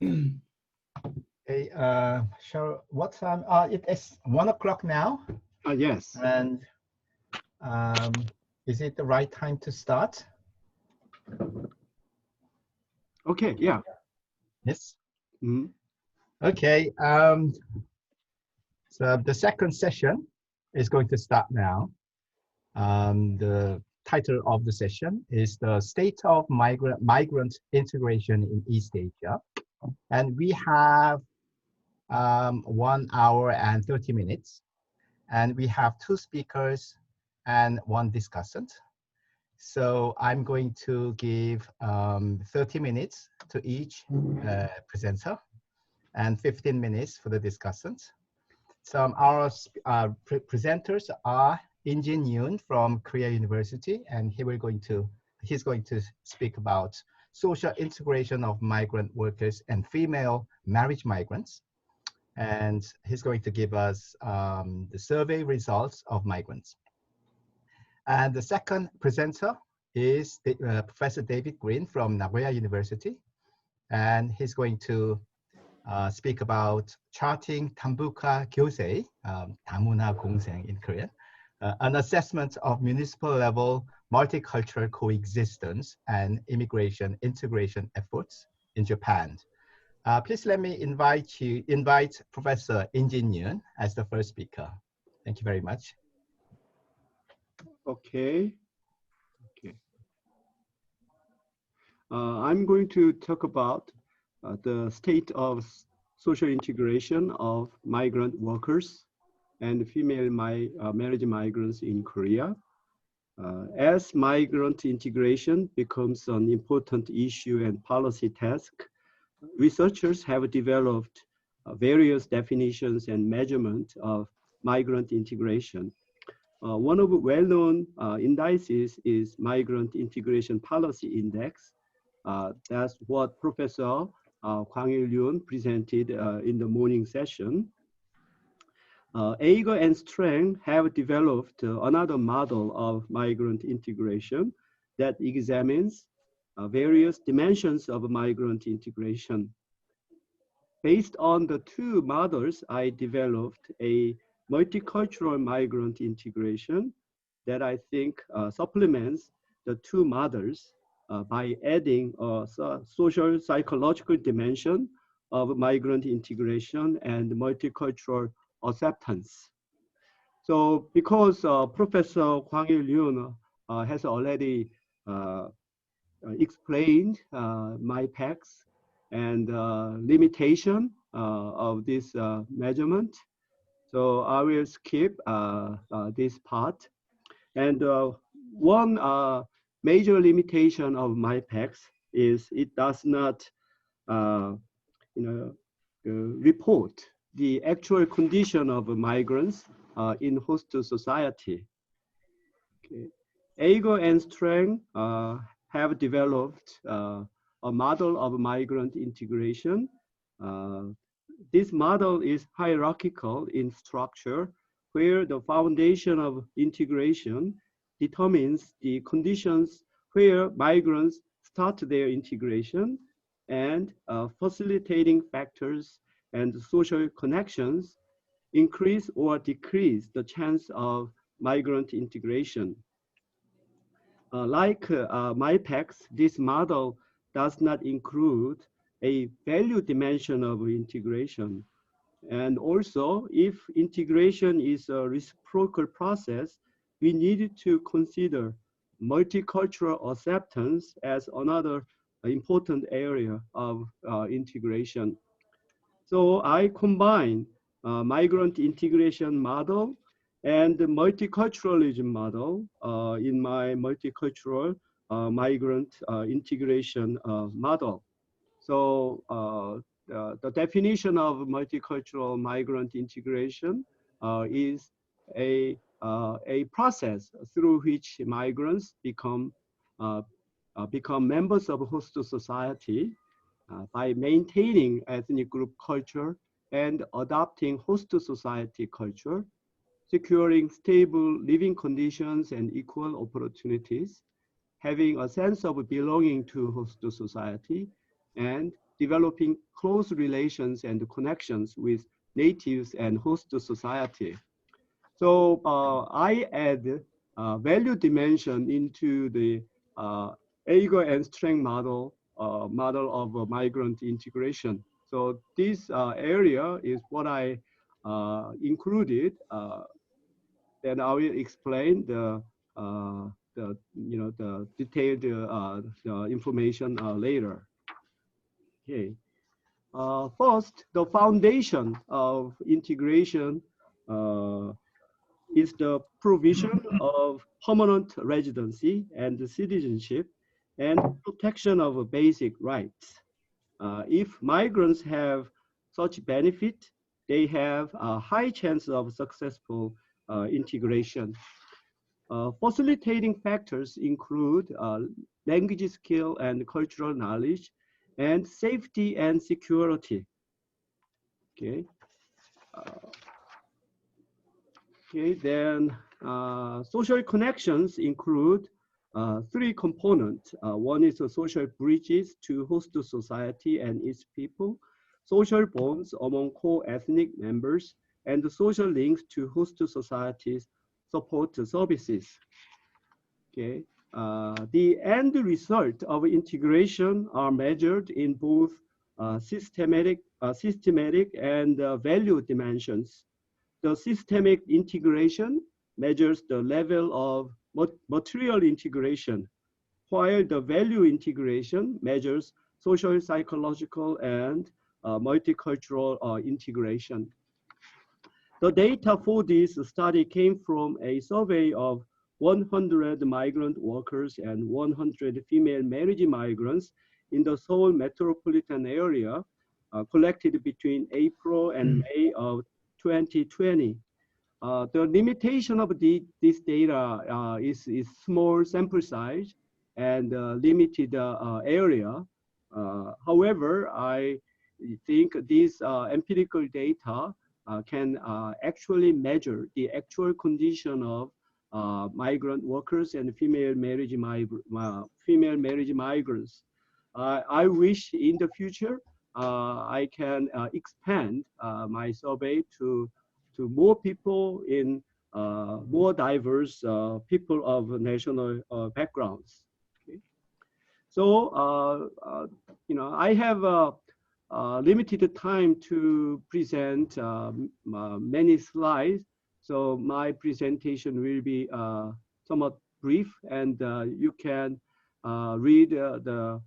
Hey, what time? It is 1 o'clock now. Yes. And is it the right time to start? Okay, yeah. Yes. Mm-hmm. Okay. So the second session is going to start now. The title of the session is the state of migrant integration in East Asia. And we have 1 hour and 30 minutes. And we have 2 speakers and 1 discussant. So I'm going to give 30 minutes to each presenter and 15 minutes for the discussants. So our presenters are In-Jin from Korea University, and he's going to speak about social integration of migrant workers and female marriage migrants. And he's going to give us the survey results of migrants. And the second presenter is Professor David Green from Nagoya University. And he's going to speak about charting Dambuka Gyosei, Damuna Gongseng in Korean, an assessment of municipal level multicultural coexistence and immigration integration efforts in Japan. Please let me invite Professor In-Jin Yoon as the first speaker. Thank you very much. Okay. I'm going to talk about the state of social integration of migrant workers and female marriage migrants in Korea. As migrant integration becomes an important issue and policy task, researchers have developed various definitions and measurement of migrant integration. One of the well-known indices is Migrant Integration Policy Index. That's what Professor Kwang-il Yoon presented in the morning session. Ager and Strang have developed another model of migrant integration that examines various dimensions of migrant integration. Based on the 2 models, I developed a multicultural migrant integration that I think supplements the 2 models by adding a social psychological dimension of migrant integration and multicultural acceptance. So because Professor Kwang-il Yoon has already explained MIPACs and limitation of this measurement, so I will skip this part. And one major limitation of MIPACs is it does not report the actual condition of migrants in host society. Okay. Ager and Strang have developed a model of migrant integration. This model is hierarchical in structure, where the foundation of integration determines the conditions where migrants start their integration, and facilitating factors and social connections increase or decrease the chance of migrant integration. Like MIPACs, this model does not include a value dimension of integration. And also, if integration is a reciprocal process, we need to consider multicultural acceptance as another important area of integration. So I combine migrant integration model and the multiculturalism model in my multicultural migrant integration model. So the definition of multicultural migrant integration is a process through which migrants become members of host society by maintaining ethnic group culture and adopting host society culture, securing stable living conditions and equal opportunities, having a sense of belonging to host society, and developing close relations and connections with natives and host society. So I add value dimension into the ego and strength model of migrant integration. So this area is what I included. Then I will explain the detailed the information later. Okay. First, the foundation of integration is the provision of permanent residency and citizenship and protection of basic rights. If migrants have such benefit, they have a high chance of successful integration. Facilitating factors include language skill and cultural knowledge, and safety and security. Okay. Okay, then social connections include three components. One is the social bridges to host society and its people, social bonds among core ethnic members, and the social links to host societies support services. Okay, the end result of integration are measured in both systematic and value dimensions. The systemic integration measures the level of material integration, while the value integration measures social, psychological, and multicultural integration. The data for this study came from a survey of 100 migrant workers and 100 female marriage migrants in the Seoul metropolitan area, collected between April and May of 2020. The limitation of this data is small sample size and limited area. However, I think these empirical data can actually measure the actual condition of migrant workers and female marriage migrants. I wish in the future I can expand my survey to more people in more diverse people of national backgrounds. Okay. So I have limited time to present many slides, so my presentation will be somewhat brief, and you can read the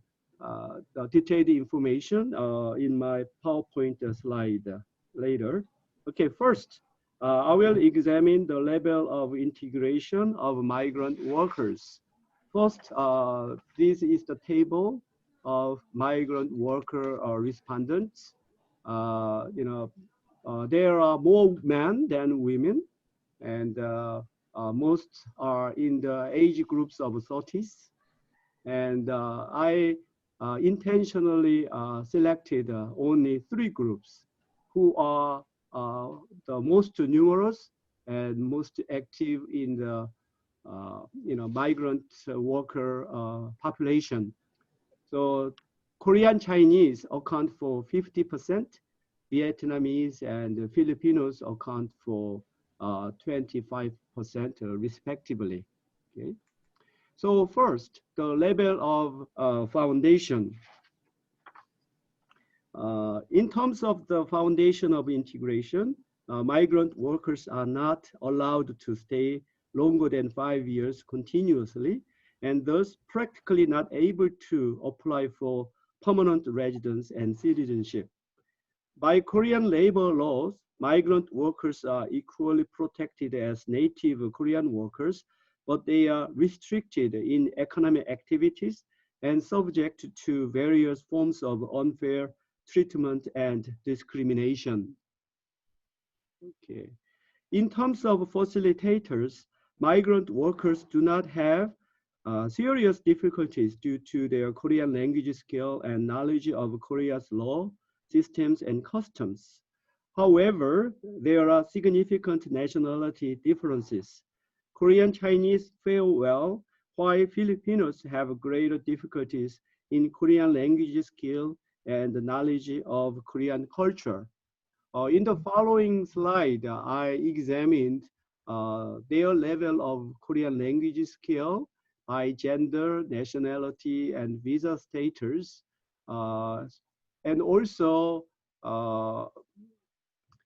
detailed information in my PowerPoint slide later. Okay, first, I will examine the level of integration of migrant workers. First, this is the table of migrant worker respondents. There are more men than women, and most are in the age groups of 30s. And I intentionally selected only 3 groups who are the most numerous and most active in the migrant worker population. So Korean Chinese account for 50%, Vietnamese and Filipinos account for 25% respectively. Okay. So first, the level of foundation. In terms of the foundation of integration, migrant workers are not allowed to stay longer than 5 years continuously, and thus practically not able to apply for permanent residence and citizenship. By Korean labor laws, migrant workers are equally protected as native Korean workers, but they are restricted in economic activities and subject to various forms of unfair treatment and discrimination. Okay. In terms of facilitators, migrant workers do not have serious difficulties due to their Korean language skill and knowledge of Korea's law, systems, and customs. However, there are significant nationality differences. Korean Chinese fare well, while Filipinos have greater difficulties in Korean language skill and the knowledge of Korean culture. In the following slide, I examined their level of Korean language skill by gender, nationality, and visa status. And also,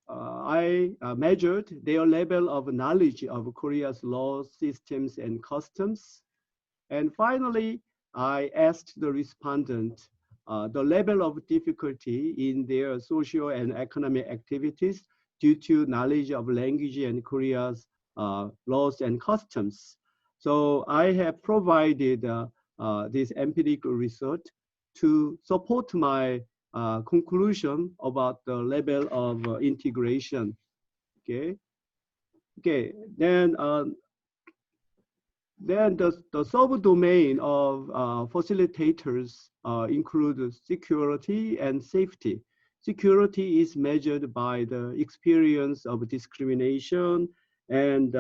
I measured their level of knowledge of Korea's law systems and customs. And finally, I asked the respondent the level of difficulty in their social and economic activities due to knowledge of language and Korea's laws and customs. So I have provided this empirical research to support my conclusion about the level of integration. Okay. Then the subdomain of facilitators include security and safety. Security is measured by the experience of discrimination and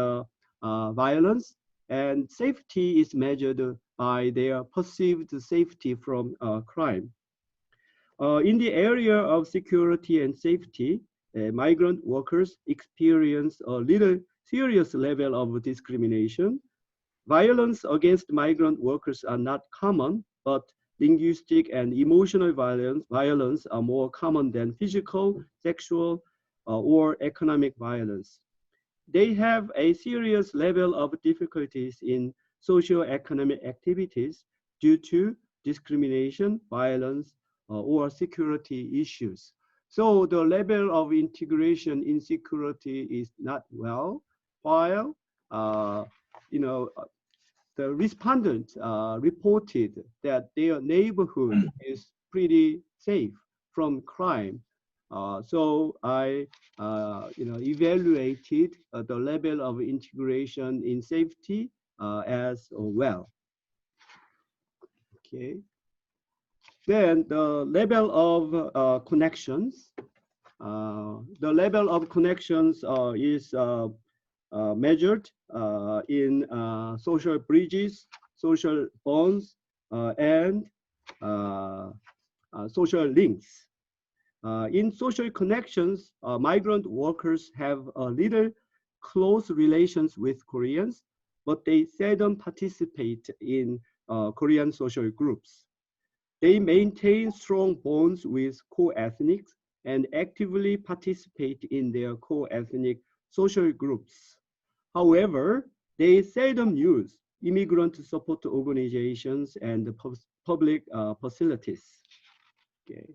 violence, and safety is measured by their perceived safety from crime. In the area of security and safety, migrant workers experience a little serious level of discrimination. Violence against migrant workers are not common, but linguistic and emotional violence are more common than physical, sexual, or economic violence. They have a serious level of difficulties in socio-economic activities due to discrimination, violence, or security issues. So the level of integration in security is not well, while the respondents reported that their neighborhood is pretty safe from crime. So I, evaluated the level of integration in safety as well. Okay. Then the level of connections. The level of connections is measured in social bridges, social bonds, and social links. In social connections, migrant workers have a little close relations with Koreans, but they seldom participate in Korean social groups. They maintain strong bonds with co-ethnics and actively participate in their co-ethnic social groups. However, they seldom use immigrant support organizations and public facilities. Okay.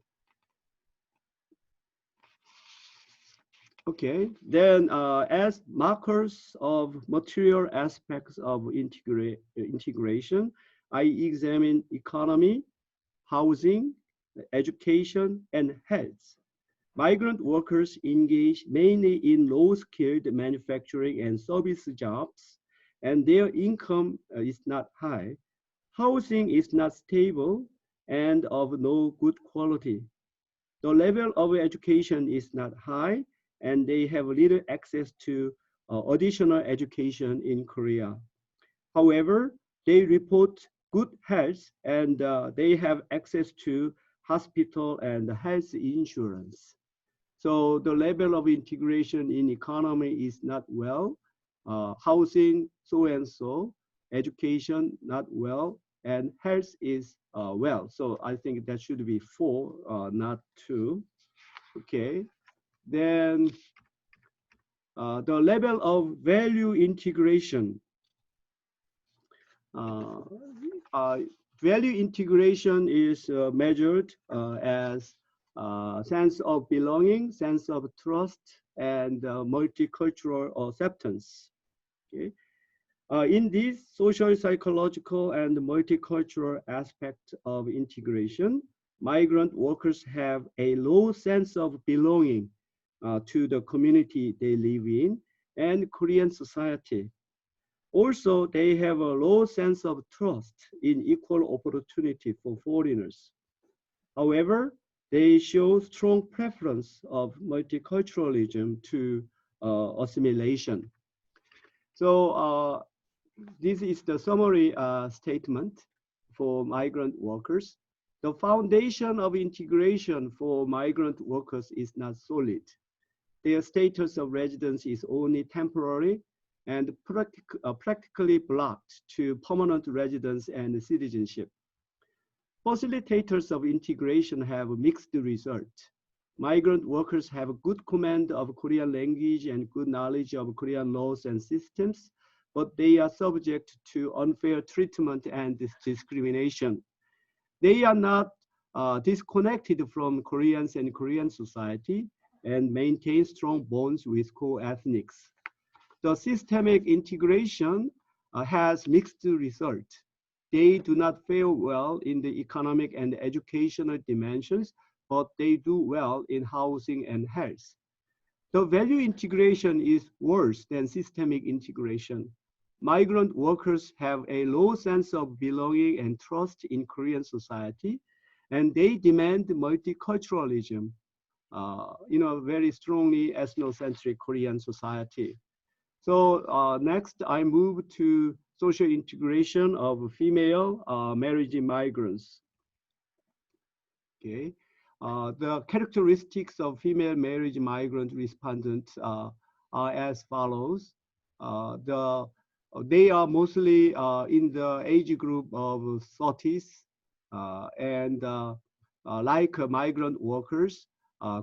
Okay, then as markers of material aspects of integration, I examine economy, housing, education, and health. Migrant workers engage mainly in low-skilled manufacturing and service jobs, and their income is not high. Housing is not stable and of no good quality. The level of education is not high, and they have little access to additional education in Korea. However, they report good health, and they have access to hospital and health insurance. So the level of integration in economy is not well, housing so-and-so, education not well, and health is well. So I think that should be 4, not 2. Okay, then the level of value integration. Value integration is measured as sense of belonging, sense of trust, and multicultural acceptance. Okay. In this social, psychological, and multicultural aspect of integration, migrant workers have a low sense of belonging to the community they live in and Korean society. Also, they have a low sense of trust in equal opportunity for foreigners. However, they show strong preference of multiculturalism to assimilation. So this is the summary statement for migrant workers. The foundation of integration for migrant workers is not solid. Their status of residence is only temporary and practically blocked to permanent residence and citizenship. Facilitators of integration have mixed results. Migrant workers have good command of Korean language and good knowledge of Korean laws and systems, but they are subject to unfair treatment and discrimination. They are not disconnected from Koreans and Korean society and maintain strong bonds with co-ethnics. The systemic integration has mixed results. They do not fare well in the economic and educational dimensions, but they do well in housing and health. The value integration is worse than systemic integration. Migrant workers have a low sense of belonging and trust in Korean society, and they demand multiculturalism, very strongly ethnocentric Korean society. So next, I move to social integration of female marriage migrants. Okay, the characteristics of female marriage migrant respondents are as follows. They are mostly in the age group of 30s, and like migrant workers,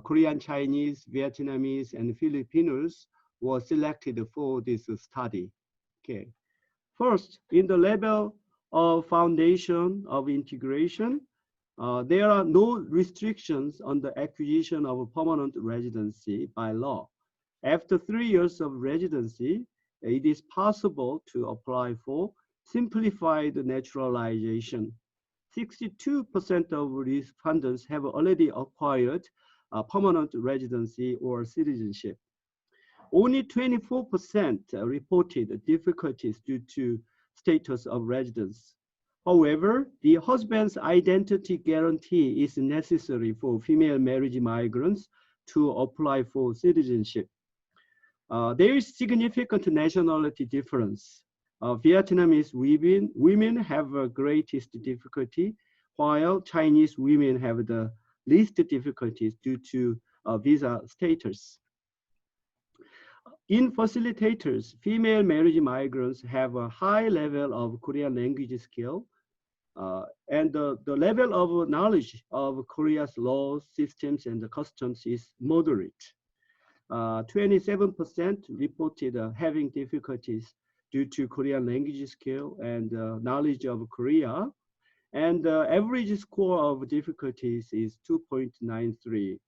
Korean, Chinese, Vietnamese, and Filipinos were selected for this study. Okay. First, in the level of foundation of integration, there are no restrictions on the acquisition of a permanent residency by law. After 3 years of residency, it is possible to apply for simplified naturalization. 62% of respondents have already acquired a permanent residency or citizenship. Only 24% reported difficulties due to status of residence. However, the husband's identity guarantee is necessary for female marriage migrants to apply for citizenship. There is significant nationality difference. Vietnamese women have the greatest difficulty, while Chinese women have the least difficulties due to visa status. In facilitators, female marriage migrants have a high level of Korean language skill, and the level of knowledge of Korea's laws, systems, and customs is moderate. 27% reported having difficulties due to Korean language skill and knowledge of Korea, and the average score of difficulties is 2.93.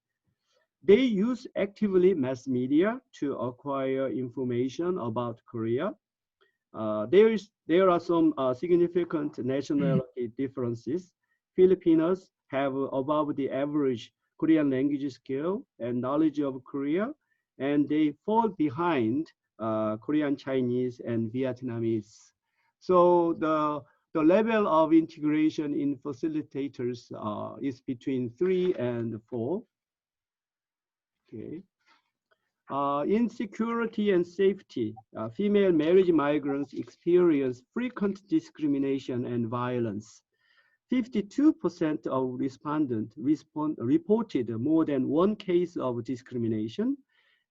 They use actively mass media to acquire information about Korea. There are some significant nationality differences. Filipinos have above the average Korean language skill and knowledge of Korea, and they fall behind Korean, Chinese, and Vietnamese. So the level of integration in facilitators is between 3 and 4. Okay. In security and safety, female marriage migrants experience frequent discrimination and violence. 52% of respondents reported more than one case of discrimination,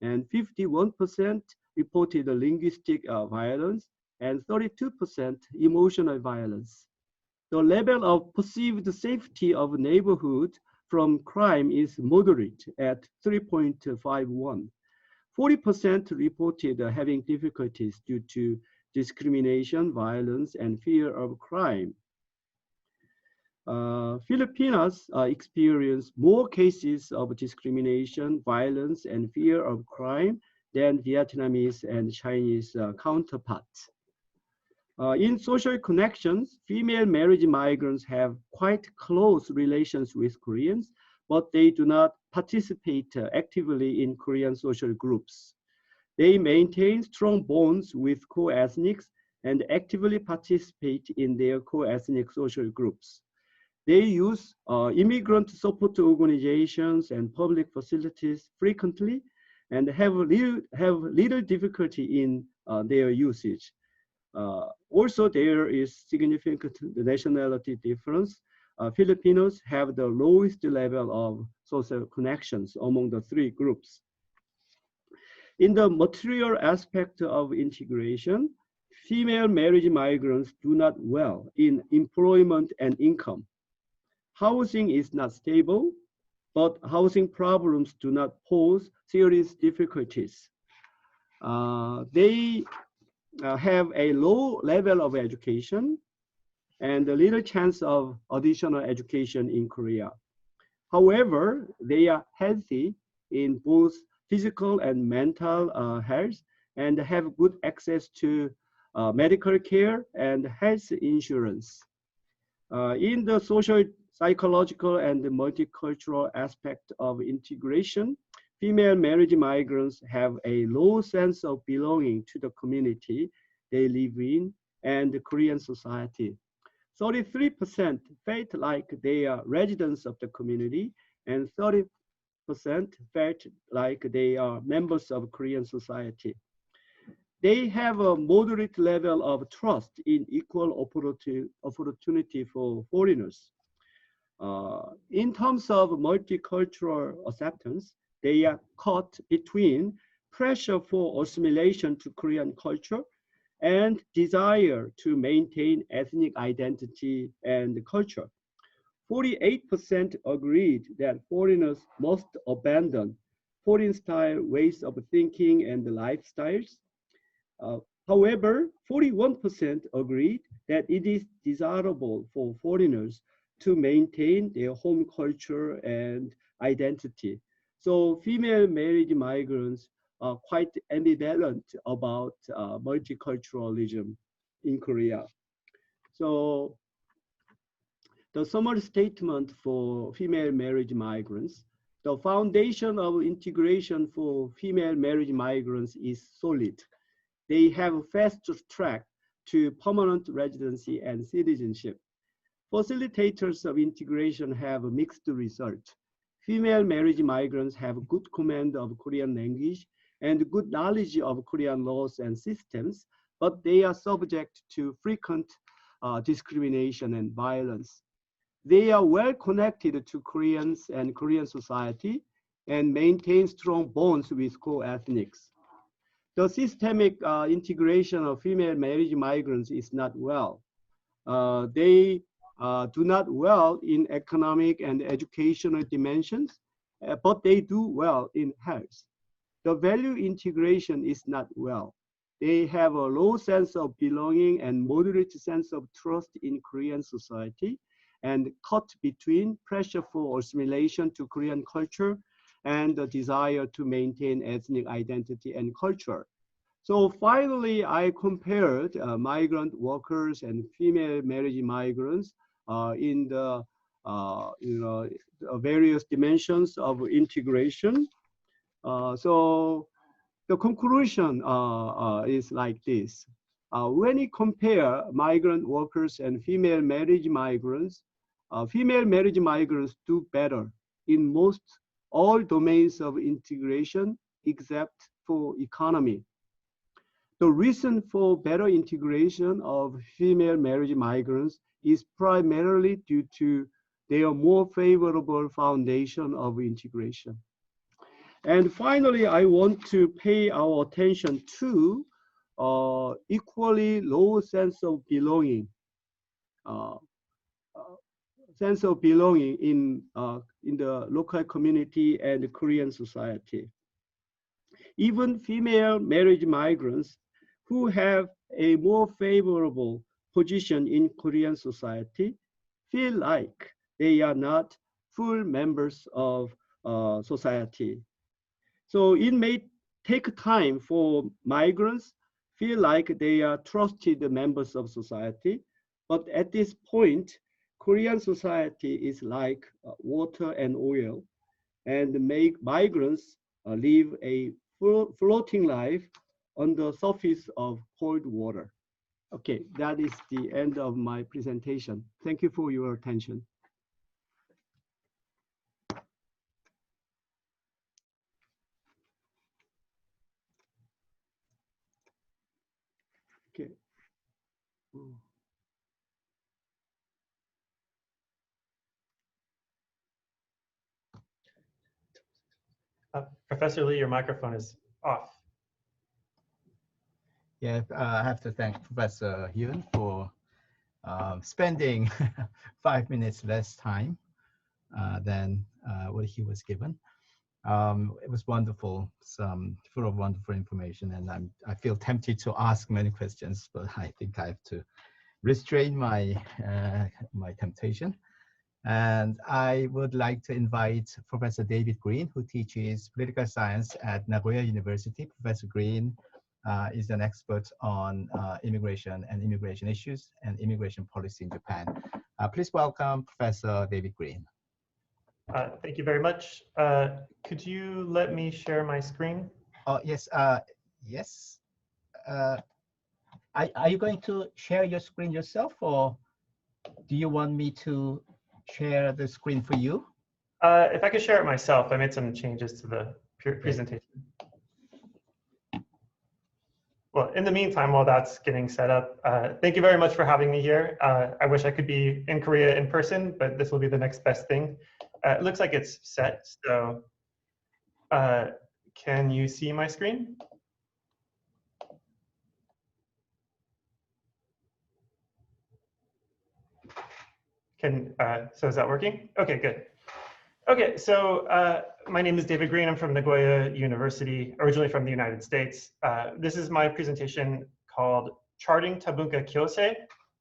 and 51% reported linguistic violence, and 32% emotional violence. The level of perceived safety of neighborhood from crime is moderate at 3.51. 40% reported having difficulties due to discrimination, violence, and fear of crime. Filipinos experience more cases of discrimination, violence, and fear of crime than Vietnamese and Chinese counterparts. In social connections, female marriage migrants have quite close relations with Koreans, but they do not participate actively in Korean social groups. They maintain strong bonds with co-ethnics and actively participate in their co-ethnic social groups. They use immigrant support organizations and public facilities frequently and have little difficulty in their usage. Also, there is significant nationality difference. Filipinos have the lowest level of social connections among the three groups. In the material aspect of integration, female marriage migrants do not well in employment and income. Housing is not stable, but housing problems do not pose serious difficulties. They have a low level of education and a little chance of additional education in Korea. However, they are healthy in both physical and mental health and have good access to medical care and health insurance. In the social, psychological, and the multicultural aspect of integration, female marriage migrants have a low sense of belonging to the community they live in and the Korean society. 33% felt like they are residents of the community, and 30% felt like they are members of Korean society. They have a moderate level of trust in equal opportunity for foreigners. In terms of multicultural acceptance, they are caught between pressure for assimilation to Korean culture and desire to maintain ethnic identity and culture. 48% agreed that foreigners must abandon foreign-style ways of thinking and lifestyles. However, 41% agreed that it is desirable for foreigners to maintain their home culture and identity. So female marriage migrants are quite ambivalent about multiculturalism in Korea. So the summary statement for female marriage migrants: the foundation of integration for female marriage migrants is solid. They have a fast track to permanent residency and citizenship. Facilitators of integration have a mixed result. Female marriage migrants have good command of Korean language and good knowledge of Korean laws and systems, but they are subject to frequent discrimination and violence. They are well connected to Koreans and Korean society and maintain strong bonds with co-ethnics. The systemic integration of female marriage migrants is not well. They do not well in economic and educational dimensions, but they do well in health. The value integration is not well. They have a low sense of belonging and moderate sense of trust in Korean society, and caught between pressure for assimilation to Korean culture and the desire to maintain ethnic identity and culture. So finally, I compared migrant workers and female marriage migrants in the various dimensions of integration. So the conclusion is like this. When you compare migrant workers and female marriage migrants do better in most all domains of integration except for economy. The reason for better integration of female marriage migrants is primarily due to their more favorable foundation of integration. And finally, I want to pay our attention to equally low sense of belonging. In the local community and the Korean society. Even female marriage migrants who have a more favorable position in Korean society feel like they are not full members of society. So it may take time for migrants feel like they are trusted members of society, but at this point, Korean society is like water and oil, and make migrants live a floating life on the surface of cold water. Okay, that is the end of my presentation. Thank you for your attention. Okay. Professor Lee, your microphone is off. Yeah, I have to thank Professor Hyun for spending 5 minutes less time than what he was given. It was wonderful, full of wonderful information, and I feel tempted to ask many questions, but I think I have to restrain my my temptation. And I would like to invite Professor David Green, who teaches political science at Nagoya University. Professor Green is an expert on immigration and immigration issues and immigration policy in Japan. Please welcome Professor David Green. Thank you very much. Could you let me share my screen? Oh, yes. Yes. Are you going to share your screen yourself, or do you want me to share the screen for you? If I could share it myself, I made some changes to the presentation. Well, in the meantime, while that's getting set up, thank you very much for having me here. I wish I could be in Korea in person, but this will be the next best thing. It looks like it's set, so can you see my screen? So is that working? Okay, good. Okay, so my name is David Green. I'm from Nagoya University, originally from the United States. This is my presentation called Charting Tabunka Kyosei,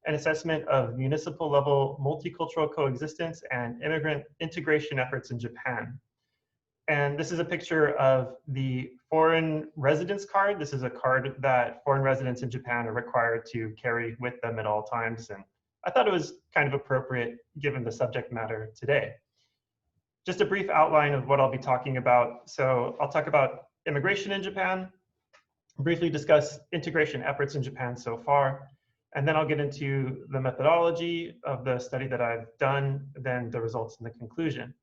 an assessment of municipal level multicultural coexistence and immigrant integration efforts in Japan. And this is a picture of the foreign residence card. This is a card that foreign residents in Japan are required to carry with them at all times. And I thought it was kind of appropriate given the subject matter today. Just a brief outline of what I'll be talking about. So I'll talk about immigration in Japan, briefly discuss integration efforts in Japan so far, and then I'll get into the methodology of the study that I've done, then the results and the conclusion.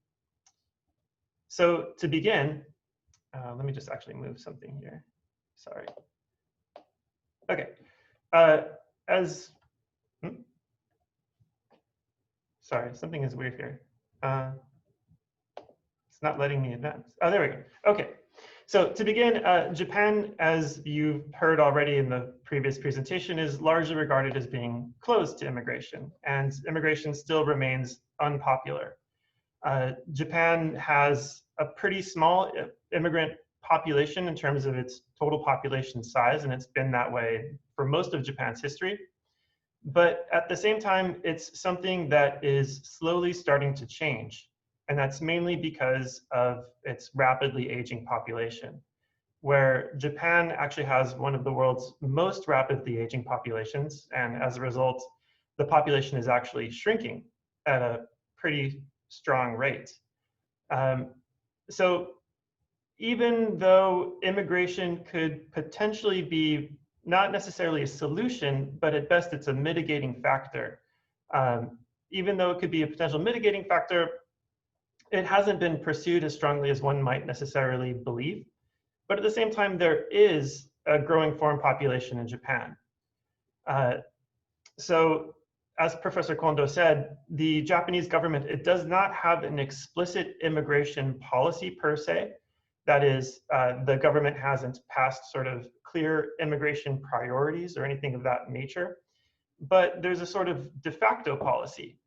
So to begin, let me just actually move something here. Sorry. Okay. Sorry, something is weird here. It's not letting me advance. Oh, there we go. Okay. So to begin, Japan, as you've heard already in the previous presentation, is largely regarded as being closed to immigration, and immigration still remains unpopular. Japan has a pretty small immigrant population in terms of its total population size, and it's been that way for most of Japan's history. But at the same time, it's something that is slowly starting to change. And that's mainly because of its rapidly aging population, where Japan actually has one of the world's most rapidly aging populations. And as a result, the population is actually shrinking at a pretty strong rate. So even though immigration could potentially be not necessarily a solution, but at best it's a mitigating factor. Even though it could be a potential mitigating factor, it hasn't been pursued as strongly as one might necessarily believe. But at the same time, there is a growing foreign population in Japan. So as Professor Kondo said, the Japanese government, it does not have an explicit immigration policy per se. That is, the government hasn't passed sort of clear immigration priorities or anything of that nature. But there's a sort of de facto policy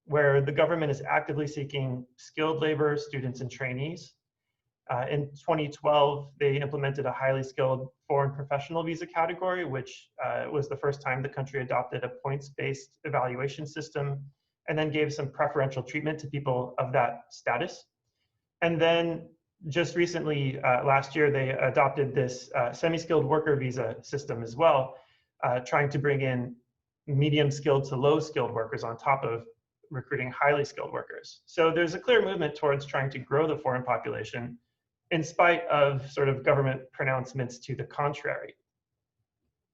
where the government is actively seeking skilled labor, students, and trainees. In 2012, they implemented a highly skilled foreign professional visa category, which was the first time the country adopted a points-based evaluation system, and then gave some preferential treatment to people of that status. And then just recently, last year, they adopted this semi-skilled worker visa system as well, trying to bring in medium-skilled to low-skilled workers on top of recruiting highly skilled workers. So there's a clear movement towards trying to grow the foreign population in spite of sort of government pronouncements to the contrary.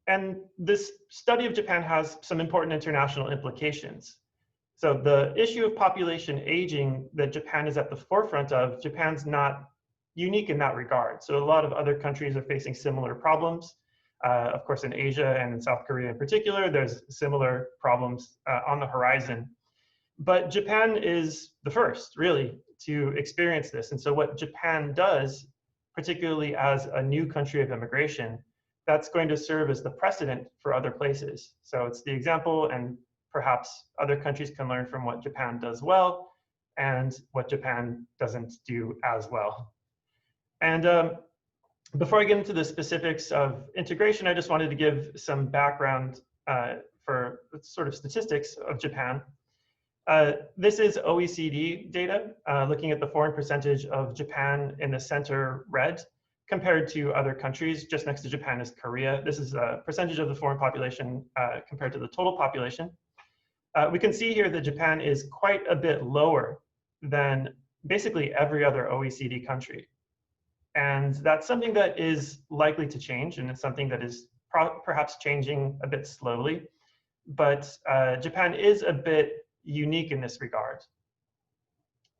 And this study of Japan has some important international implications. So the issue of population aging that Japan is at the forefront of, Japan's not unique in that regard. So a lot of other countries are facing similar problems. Of course, in Asia and in South Korea in particular, there's similar problems on the horizon. But Japan is the first, really, to experience this. And so what Japan does, particularly as a new country of immigration, that's going to serve as the precedent for other places. So it's the example, and perhaps other countries can learn from what Japan does well and what Japan doesn't do as well. And before I get into the specifics of integration, I just wanted to give some background for sort of statistics of Japan. This is OECD data, looking at the foreign percentage of Japan in the center red compared to other countries. Just next to Japan is Korea. This is a percentage of the foreign population compared to the total population. We can see here that Japan is quite a bit lower than basically every other OECD country. And that's something that is likely to change, and it's something that is perhaps changing a bit slowly. But Japan is a bit unique in this regard.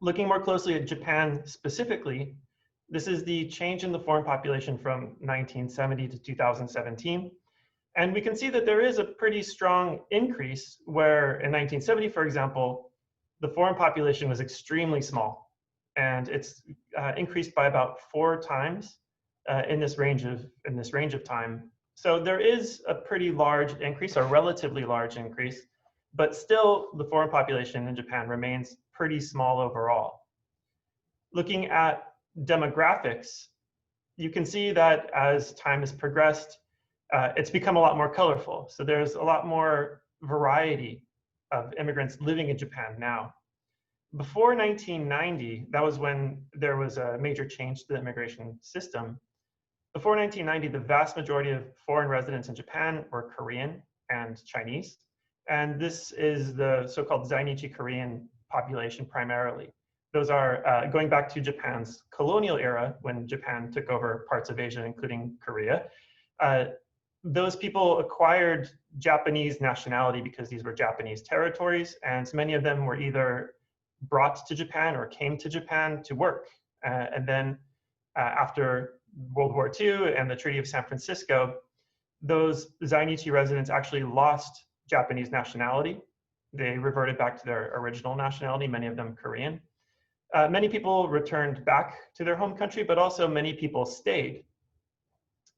Looking more closely at Japan specifically, this is the change in the foreign population from 1970 to 2017. And we can see that there is a pretty strong increase where in 1970, for example, the foreign population was extremely small. And it's increased by about 4 times in this range of time. So there is a pretty large increase, a relatively large increase, but still the foreign population in Japan remains pretty small overall. Looking at demographics, you can see that as time has progressed, it's become a lot more colorful. So there's a lot more variety of immigrants living in Japan now. Before 1990, that was when there was a major change to the immigration system. Before 1990, the vast majority of foreign residents in Japan were Korean and Chinese. And this is the so-called Zainichi Korean population primarily. Those are going back to Japan's colonial era when Japan took over parts of Asia, including Korea. Those people acquired Japanese nationality because these were Japanese territories, and many of them were either brought to Japan or came to Japan to work. And then after World War II and the Treaty of San Francisco, those Zainichi residents actually lost Japanese nationality. They reverted back to their original nationality, many of them Korean. Many people returned back to their home country, but also many people stayed.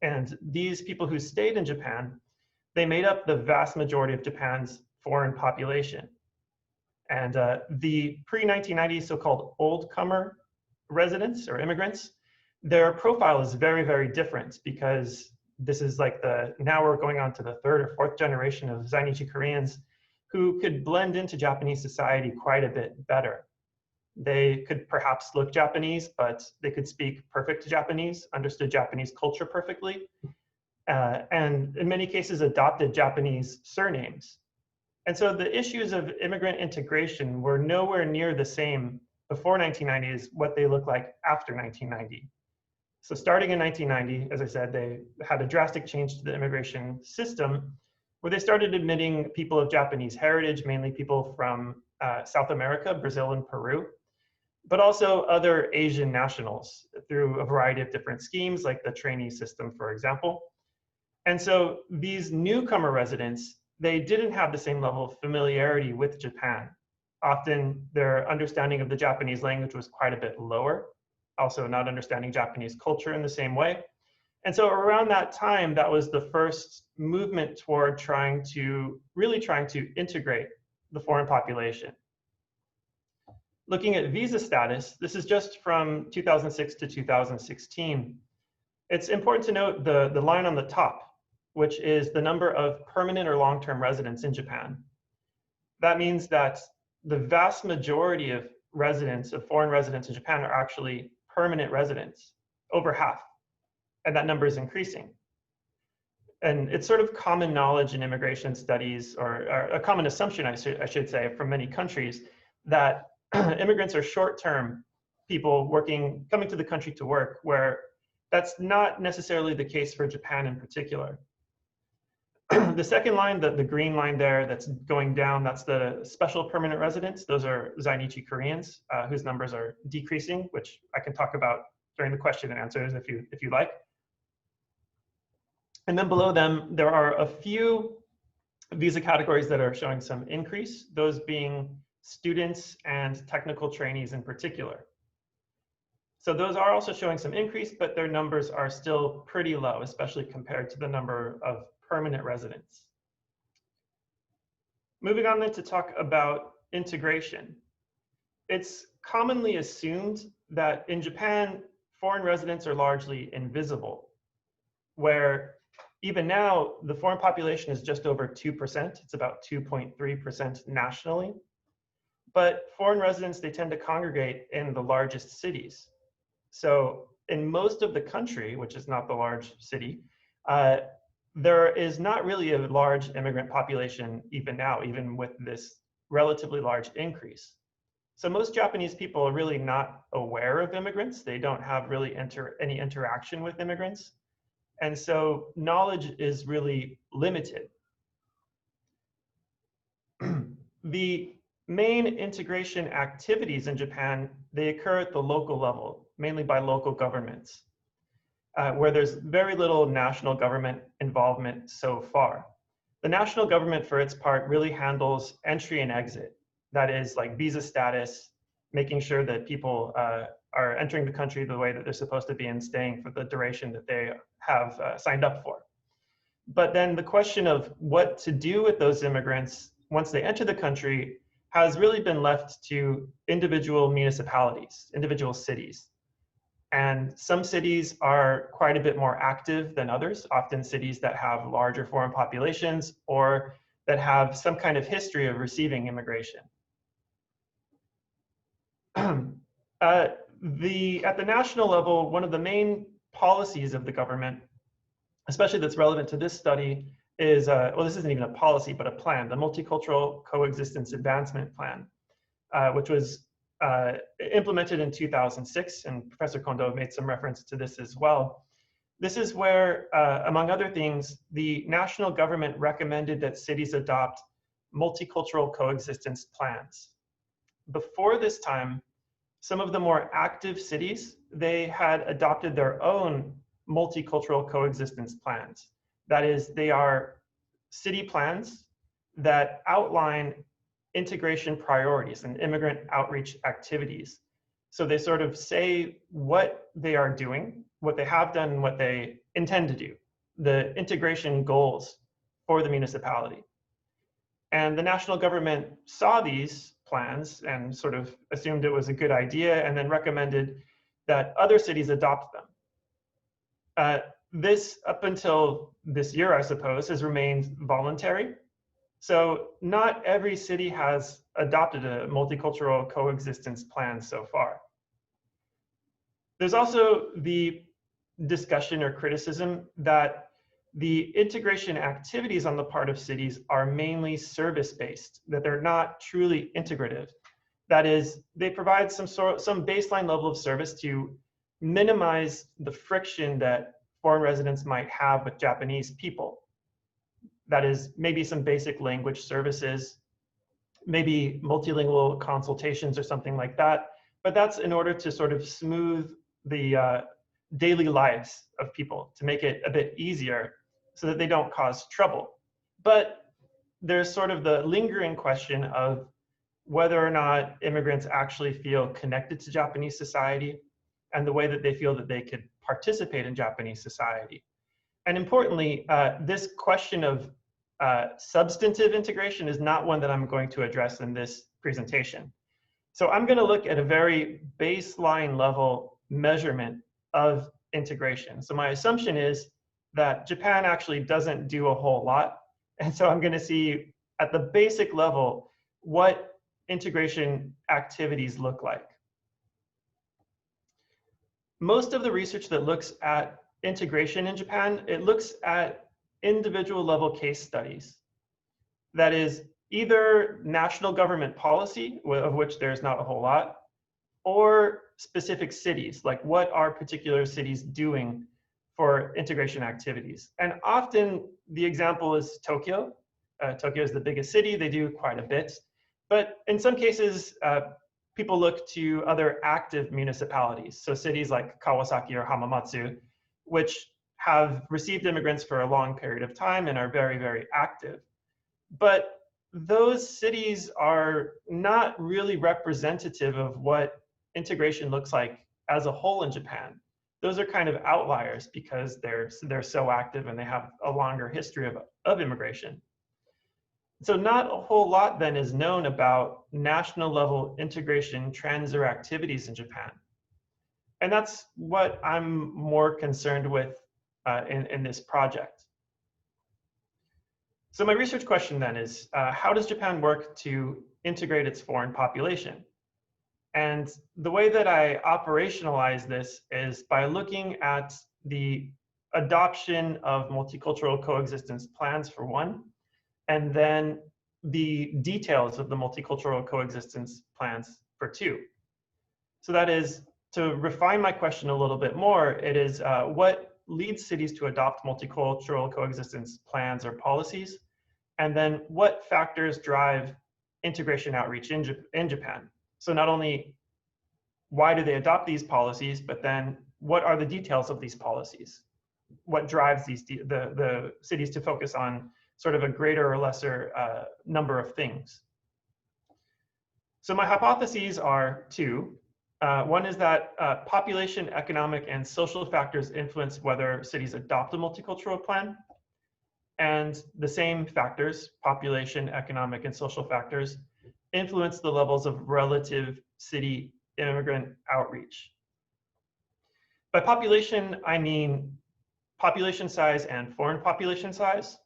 And these people who stayed in Japan, they made up the vast majority of Japan's foreign population. And the pre-1990 so-called old-comer residents or immigrants, their profile is very, very different because this is like now we're going on to the 3rd or 4th generation of Zainichi Koreans who could blend into Japanese society quite a bit better. They could perhaps look Japanese, but they could speak perfect Japanese, understood Japanese culture perfectly, and in many cases adopted Japanese surnames. And so the issues of immigrant integration were nowhere near the same before 1990 as what they look like after 1990. So starting in 1990, as I said, they had a drastic change to the immigration system where they started admitting people of Japanese heritage, mainly people from South America, Brazil and Peru, but also other Asian nationals through a variety of different schemes like the trainee system, for example. And so these newcomer residents, they didn't have the same level of familiarity with Japan. Often their understanding of the Japanese language was quite a bit lower, also not understanding Japanese culture in the same way. And so around that time, that was the first movement toward really trying to integrate the foreign population. Looking at visa status, this is just from 2006 to 2016. It's important to note the line on the top, which is the number of permanent or long-term residents in Japan. That means that the vast majority of foreign residents in Japan are actually permanent residents, over half, and that number is increasing. And it's sort of common knowledge in immigration studies, or a common assumption, I should say, from many countries, that immigrants are short-term people coming to the country to work, where that's not necessarily the case for Japan in particular. The second line, the green line there that's going down, that's the special permanent residents. Those are Zainichi Koreans whose numbers are decreasing, which I can talk about during the question and answers if you like. And then below them, there are a few visa categories that are showing some increase, those being students and technical trainees in particular. So those are also showing some increase, but their numbers are still pretty low, especially compared to the number of permanent residents. Moving on then to talk about integration. It's commonly assumed that in Japan, foreign residents are largely invisible, where even now, the foreign population is just over 2%. It's about 2.3% nationally. But foreign residents, they tend to congregate in the largest cities. So in most of the country, which is not the large city, there is not really a large immigrant population even now, even with this relatively large increase. So most Japanese people are really not aware of immigrants. They don't have really any interaction with immigrants. And so knowledge is really limited. The main integration activities in Japan, they occur at the local level, mainly by local governments, where there's very little national government involvement so far. The national government, for its part, really handles entry and exit. That is like visa status, making sure that people are entering the country the way that they're supposed to be and staying for the duration that they have signed up for. But then the question of what to do with those immigrants once they enter the country has really been left to individual municipalities, individual cities. And some cities are quite a bit more active than others, often cities that have larger foreign populations or that have some kind of history of receiving immigration. At the national level, one of the main policies of the government, especially that's relevant to this study, is, well, this isn't even a policy, but a plan, the Multicultural Coexistence Advancement Plan, which was implemented in 2006, and Professor Kondo made some reference to this as well. This is where, among other things, the national government recommended that cities adopt multicultural coexistence plans. Before this time, some of the more active cities, they had adopted their own multicultural coexistence plans. That is, they are city plans that outline integration priorities and immigrant outreach activities. So they sort of say what they are doing, what they have done, and what they intend to do, the integration goals for the municipality. And the national government saw these plans and sort of assumed it was a good idea and then recommended that other cities adopt them. This, up until this year, I suppose, has remained voluntary. So not every city has adopted a multicultural coexistence plan so far. There's also the discussion or criticism that the integration activities on the part of cities are mainly service-based, that they're not truly integrative. That is, they provide some baseline level of service to minimize the friction that foreign residents might have with Japanese people. That is, maybe some basic language services, maybe multilingual consultations or something like that. But that's in order to sort of smooth the daily lives of people, to make it a bit easier so that they don't cause trouble. But there's sort of the lingering question of whether or not immigrants actually feel connected to Japanese society and the way that they feel that they could participate in Japanese society. And importantly, this question of substantive integration is not one that I'm going to address in this presentation. So I'm going to look at a very baseline level measurement of integration. So my assumption is that Japan actually doesn't do a whole lot. And so I'm going to see at the basic level what integration activities look like. Most of the research that looks at integration in Japan, it looks at individual level case studies. That is either national government policy, of which there's not a whole lot, or specific cities, like what are particular cities doing for integration activities. And often the example is Tokyo. Tokyo is the biggest city, they do quite a bit. But in some cases, people look to other active municipalities. So cities like Kawasaki or Hamamatsu, which have received immigrants for a long period of time and are very, very active. But those cities are not really representative of what integration looks like as a whole in Japan, those are kind of outliers because they're so active and they have a longer history of immigration. So not a whole lot then is known about national level integration trends or activities in Japan. And that's what I'm more concerned with in this project. So my research question then is, how does Japan work to integrate its foreign population? And the way that I operationalize this is by looking at the adoption of multicultural coexistence plans for one, and then the details of the multicultural coexistence plans for two. So that is, to refine my question a little bit more, it is what leads cities to adopt multicultural coexistence plans or policies, and then what factors drive integration outreach in Japan. So not only why do they adopt these policies, but then what are the details of these policies? What drives the cities to focus on sort of a greater or lesser number of things? So my hypotheses are two. One is that population, economic, and social factors influence whether cities adopt a multicultural plan. And the same factors, population, economic, and social factors, influence the levels of relative city immigrant outreach. By population, I mean population size and foreign population size.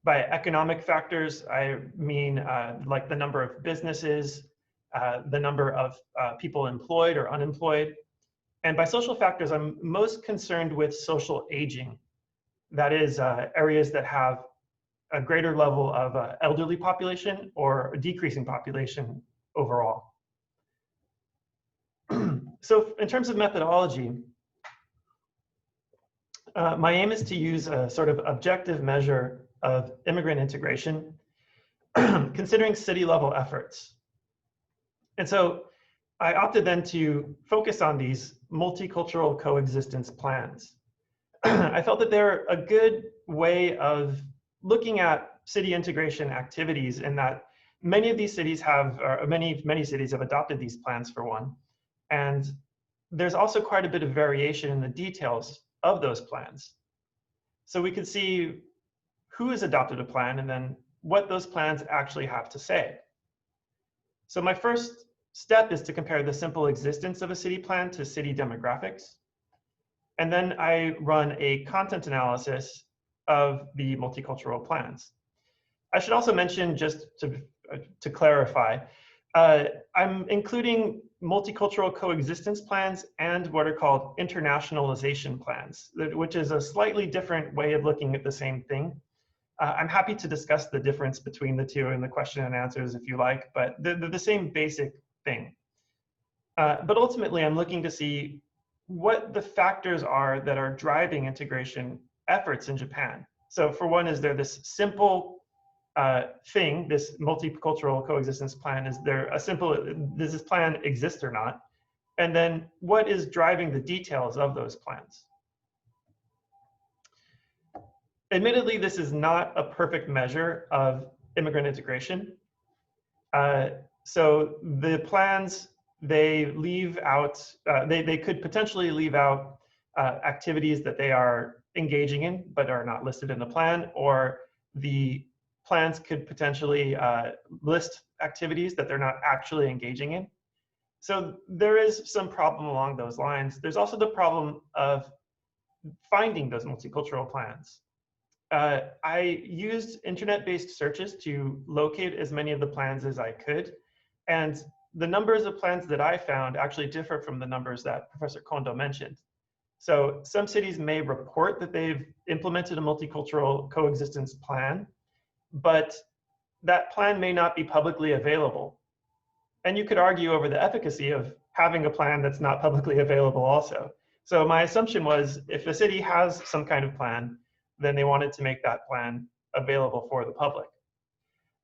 By economic factors, I mean like the number of businesses, the number of people employed or unemployed. And by social factors, I'm most concerned with social aging. That is areas that have a greater level of elderly population or a decreasing population overall. So in terms of methodology, my aim is to use a sort of objective measure of immigrant integration, considering city level efforts. And so I opted then to focus on these multicultural coexistence plans. I felt that they're a good way of looking at city integration activities, in that many of these cities have, or many cities have adopted these plans for one. And there's also quite a bit of variation in the details of those plans. So we could see who has adopted a plan and then what those plans actually have to say. So my first step is to compare the simple existence of a city plan to city demographics. And then I run a content analysis of the multicultural plans. I should also mention, just to clarify, I'm including multicultural coexistence plans and what are called internationalization plans, which is a slightly different way of looking at the same thing. I'm happy to discuss the difference between the two in the question and answers if you like, but they're the same basic thing. But ultimately, I'm looking to see what the factors are that are driving integration efforts in Japan. So for one, is there this simple thing, this multicultural coexistence plan? Is there a simple, does this plan exist or not? And then what is driving the details of those plans? Admittedly, this is not a perfect measure of immigrant integration. So the plans, they leave out, they could potentially leave out activities that they are engaging in but are not listed in the plan, or the plans could potentially list activities that they're not actually engaging in. So there is some problem along those lines. There's also the problem of finding those multicultural plans. I used internet-based searches to locate as many of the plans as I could, and the numbers of plans that I found actually differ from the numbers that Professor Kondo mentioned. So some cities may report that they've implemented a multicultural coexistence plan, but that plan may not be publicly available. And you could argue over the efficacy of having a plan that's not publicly available also. So my assumption was, if a city has some kind of plan, then they wanted to make that plan available for the public.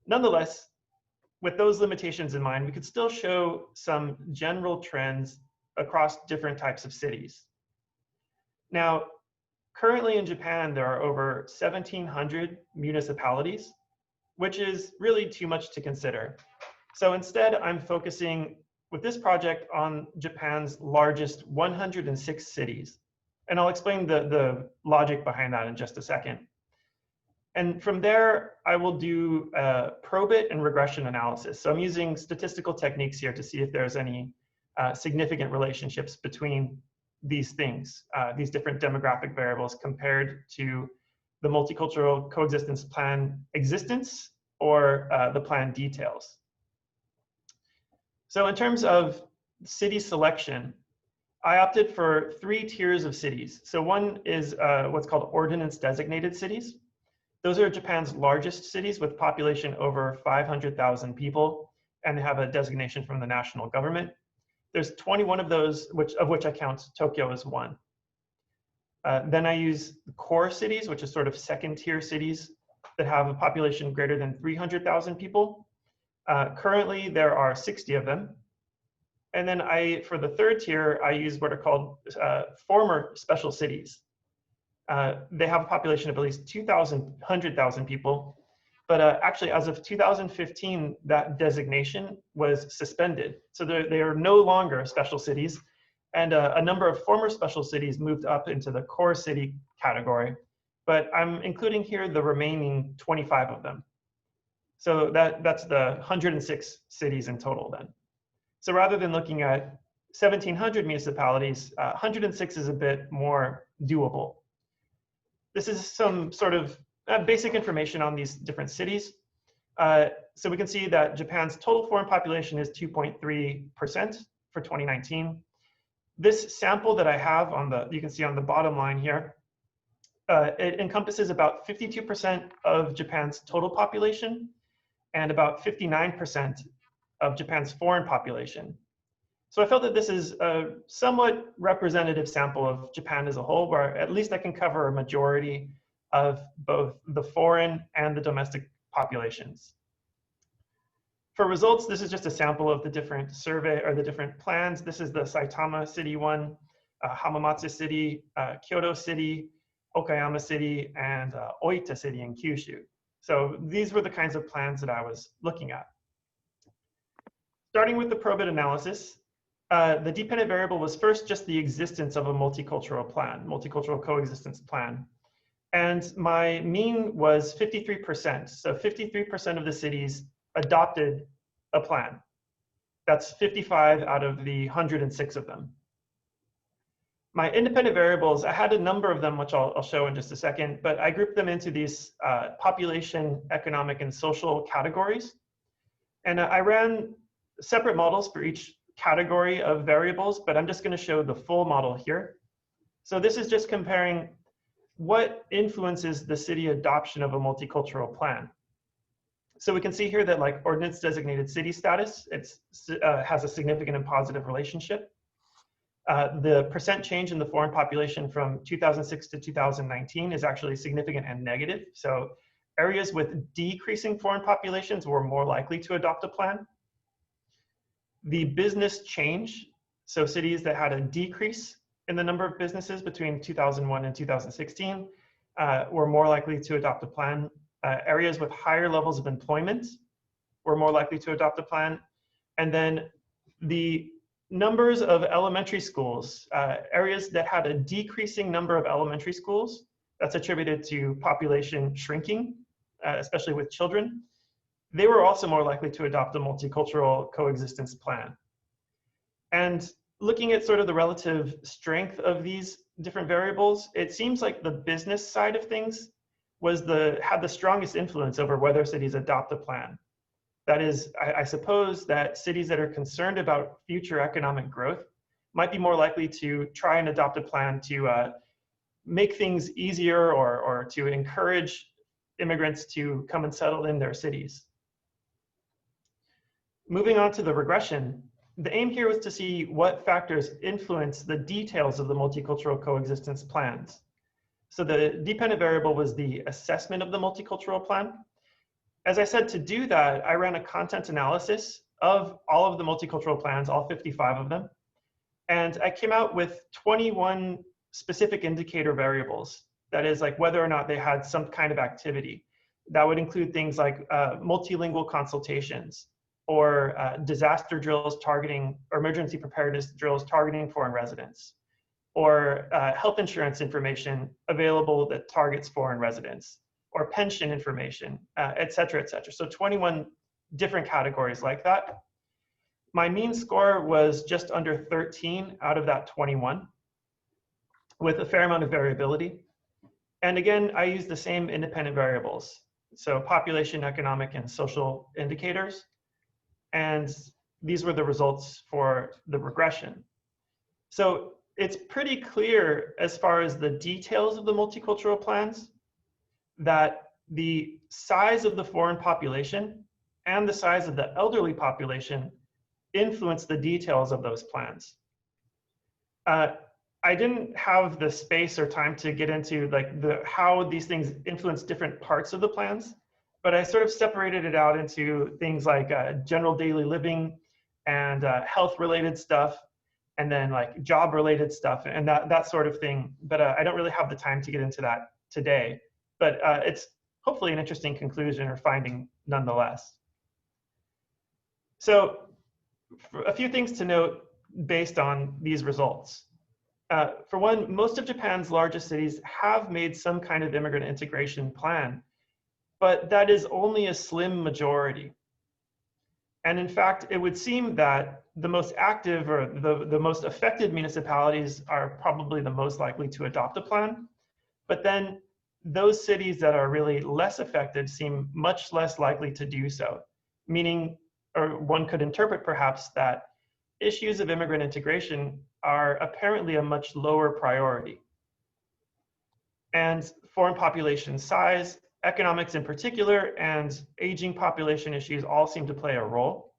Nonetheless, with those limitations in mind, we could still show some general trends across different types of cities. Now, currently in Japan, there are over 1,700 municipalities, which is really too much to consider. So instead, I'm focusing with this project on Japan's largest 106 cities. And I'll explain the logic behind that in just a second. And from there, I will do probit and regression analysis. So I'm using statistical techniques here to see if there's any significant relationships between these things, these different demographic variables compared to the multicultural coexistence plan existence or the plan details. So in terms of city selection, I opted for 3 tiers of cities. So one is what's called ordinance designated cities. Those are Japan's largest cities with population over 500,000 people, and they have a designation from the national government. There's 21 of those, of which I count Tokyo as one. Then I use core cities, which is sort of second tier cities that have a population greater than 300,000 people. Currently, there are 60 of them. And then for the third tier, I use what are called former special cities. They have a population of at least 100,000 people. But actually, as of 2015, that designation was suspended. So they are no longer special cities. And a number of former special cities moved up into the core city category. But I'm including here the remaining 25 of them. So that's the 106 cities in total then. So rather than looking at 1,700 municipalities, 106 is a bit more doable. This is some sort of basic information on these different cities. So we can see that Japan's total foreign population is 2.3% for 2019. This sample that I have you can see on the bottom line here, it encompasses about 52% of Japan's total population and about 59% of Japan's foreign population. So I felt that this is a somewhat representative sample of Japan as a whole, where at least I can cover a majority of both the foreign and the domestic populations. For results, this is just a sample of the different survey or the different plans. This is the Saitama City one, Hamamatsu City, Kyoto City, Okayama City, and Oita City in Kyushu. So these were the kinds of plans that I was looking at. Starting with the Probit analysis, the dependent variable was first just the existence of a multicultural plan, multicultural coexistence plan. And my mean was 53%. So 53% of the cities adopted a plan. That's 55 out of the 106 of them. My independent variables, I had a number of them, which I'll show in just a second, but I grouped them into these population, economic, and social categories. And I ran separate models for each category of variables, but I'm just going to show the full model here. So this is just comparing what influences the city adoption of a multicultural plan. So we can see here that like ordinance designated city status, it has a significant and positive relationship. The percent change in the foreign population from 2006 to 2019 is actually significant and negative. So areas with decreasing foreign populations were more likely to adopt a plan. The business change, so cities that had a decrease in the number of businesses between 2001 and 2016 were more likely to adopt a plan. Areas with higher levels of employment were more likely to adopt a plan. And then the numbers of elementary schools, areas that had a decreasing number of elementary schools, that's attributed to population shrinking, especially with children, they were also more likely to adopt a multicultural coexistence plan. And looking at sort of the relative strength of these different variables, it seems like the business side of things had the strongest influence over whether cities adopt a plan. That is, I suppose that cities that are concerned about future economic growth might be more likely to try and adopt a plan to make things easier or to encourage immigrants to come and settle in their cities. Moving on to the regression, the aim here was to see what factors influence the details of the multicultural coexistence plans. So the dependent variable was the assessment of the multicultural plan. As I said, to do that, I ran a content analysis of all of the multicultural plans, all 55 of them. And I came out with 21 specific indicator variables. That is like whether or not they had some kind of activity. That would include things like multilingual consultations, or disaster drills targeting, or emergency preparedness drills targeting foreign residents, or health insurance information available that targets foreign residents, or pension information, et cetera, et cetera. So 21 different categories like that. My mean score was just under 13 out of that 21, with a fair amount of variability. And again, I used the same independent variables. So population, economic, and social indicators. And these were the results for the regression. So it's pretty clear as far as the details of the multicultural plans that the size of the foreign population and the size of the elderly population influence the details of those plans. I didn't have the space or time to get into like how these things influence different parts of the plans, but I sort of separated it out into things like general daily living and health-related stuff, and then like job-related stuff and that sort of thing. But I don't really have the time to get into that today. But it's hopefully an interesting conclusion or finding nonetheless. So a few things to note based on these results. For one, most of Japan's largest cities have made some kind of immigrant integration plan, but that is only a slim majority. And in fact, it would seem that the most active or the most affected municipalities are probably the most likely to adopt a plan. But then those cities that are really less affected seem much less likely to do so, meaning, or one could interpret perhaps that issues of immigrant integration are apparently a much lower priority. And foreign population size, economics in particular, and aging population issues all seem to play a role.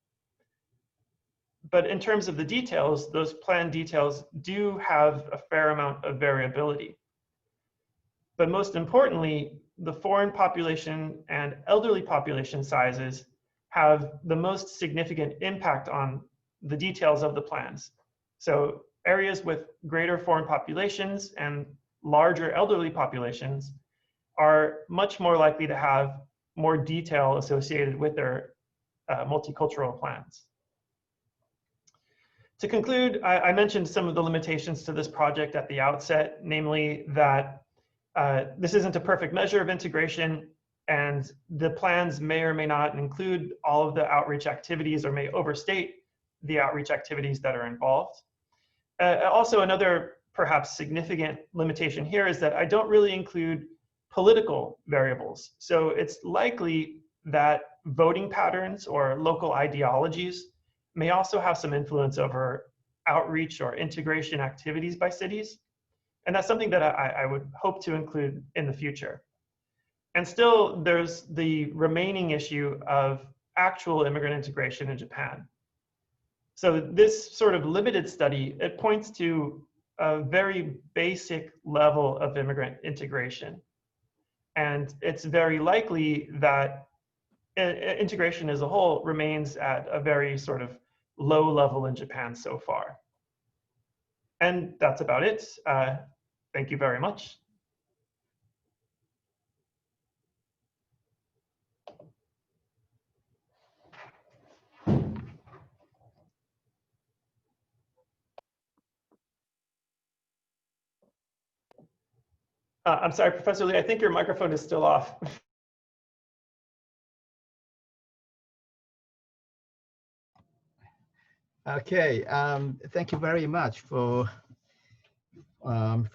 But in terms of the details, those plan details do have a fair amount of variability. But most importantly, the foreign population and elderly population sizes have the most significant impact on the details of the plans. So areas with greater foreign populations and larger elderly populations are much more likely to have more detail associated with their multicultural plans. To conclude, I mentioned some of the limitations to this project at the outset, namely that this isn't a perfect measure of integration, and the plans may or may not include all of the outreach activities or may overstate the outreach activities that are involved. Also, another perhaps significant limitation here is that I don't really include political variables. So it's likely that voting patterns or local ideologies may also have some influence over outreach or integration activities by cities. And that's something that I would hope to include in the future. And still, there's the remaining issue of actual immigrant integration in Japan. So this sort of limited study, it points to a very basic level of immigrant integration. And it's very likely that integration as a whole remains at a very sort of low level in Japan so far. And that's about it. Thank you very much. I'm sorry, Professor Lee, I think your microphone is still off. Okay, thank you very much for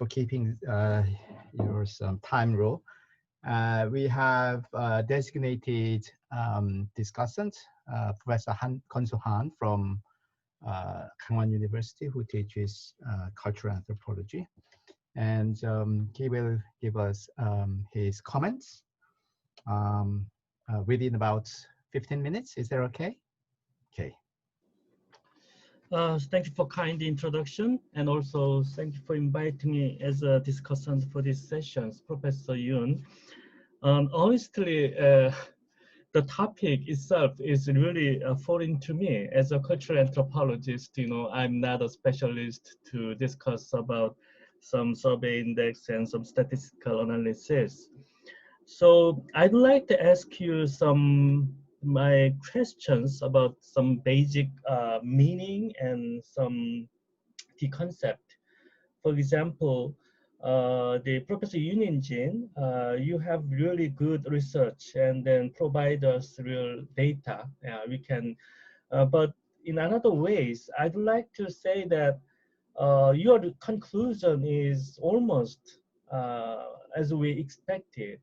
keeping your time rule. We have designated discussant, Professor Konso Han from Kangwon University, who teaches cultural anthropology. And he will give us his comments within about 15 minutes. Is that okay? Okay. Thank you for kind introduction, and also thank you for inviting me as a discussant for these sessions, Professor Yoon. Honestly, the topic itself is really foreign to me as a cultural anthropologist. You know, I'm not a specialist to discuss about some survey index and some statistical analysis. So I'd like to ask you some my questions about some basic meaning and some the concept. For example, the Professor In-Jin, you have really good research and then provide us real data. We can, but in another ways, I'd like to say that your conclusion is almost as we expected.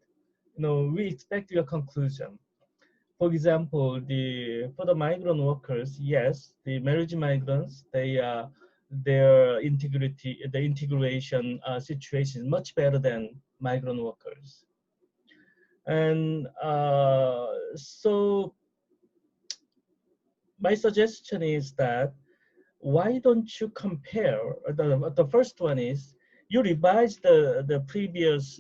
We expect your conclusion. For example, for the migrant workers, yes, the marriage migrants, their integrity, the integration situation is much better than migrant workers. And so my suggestion is that why don't you compare, the first one is you revise the previous,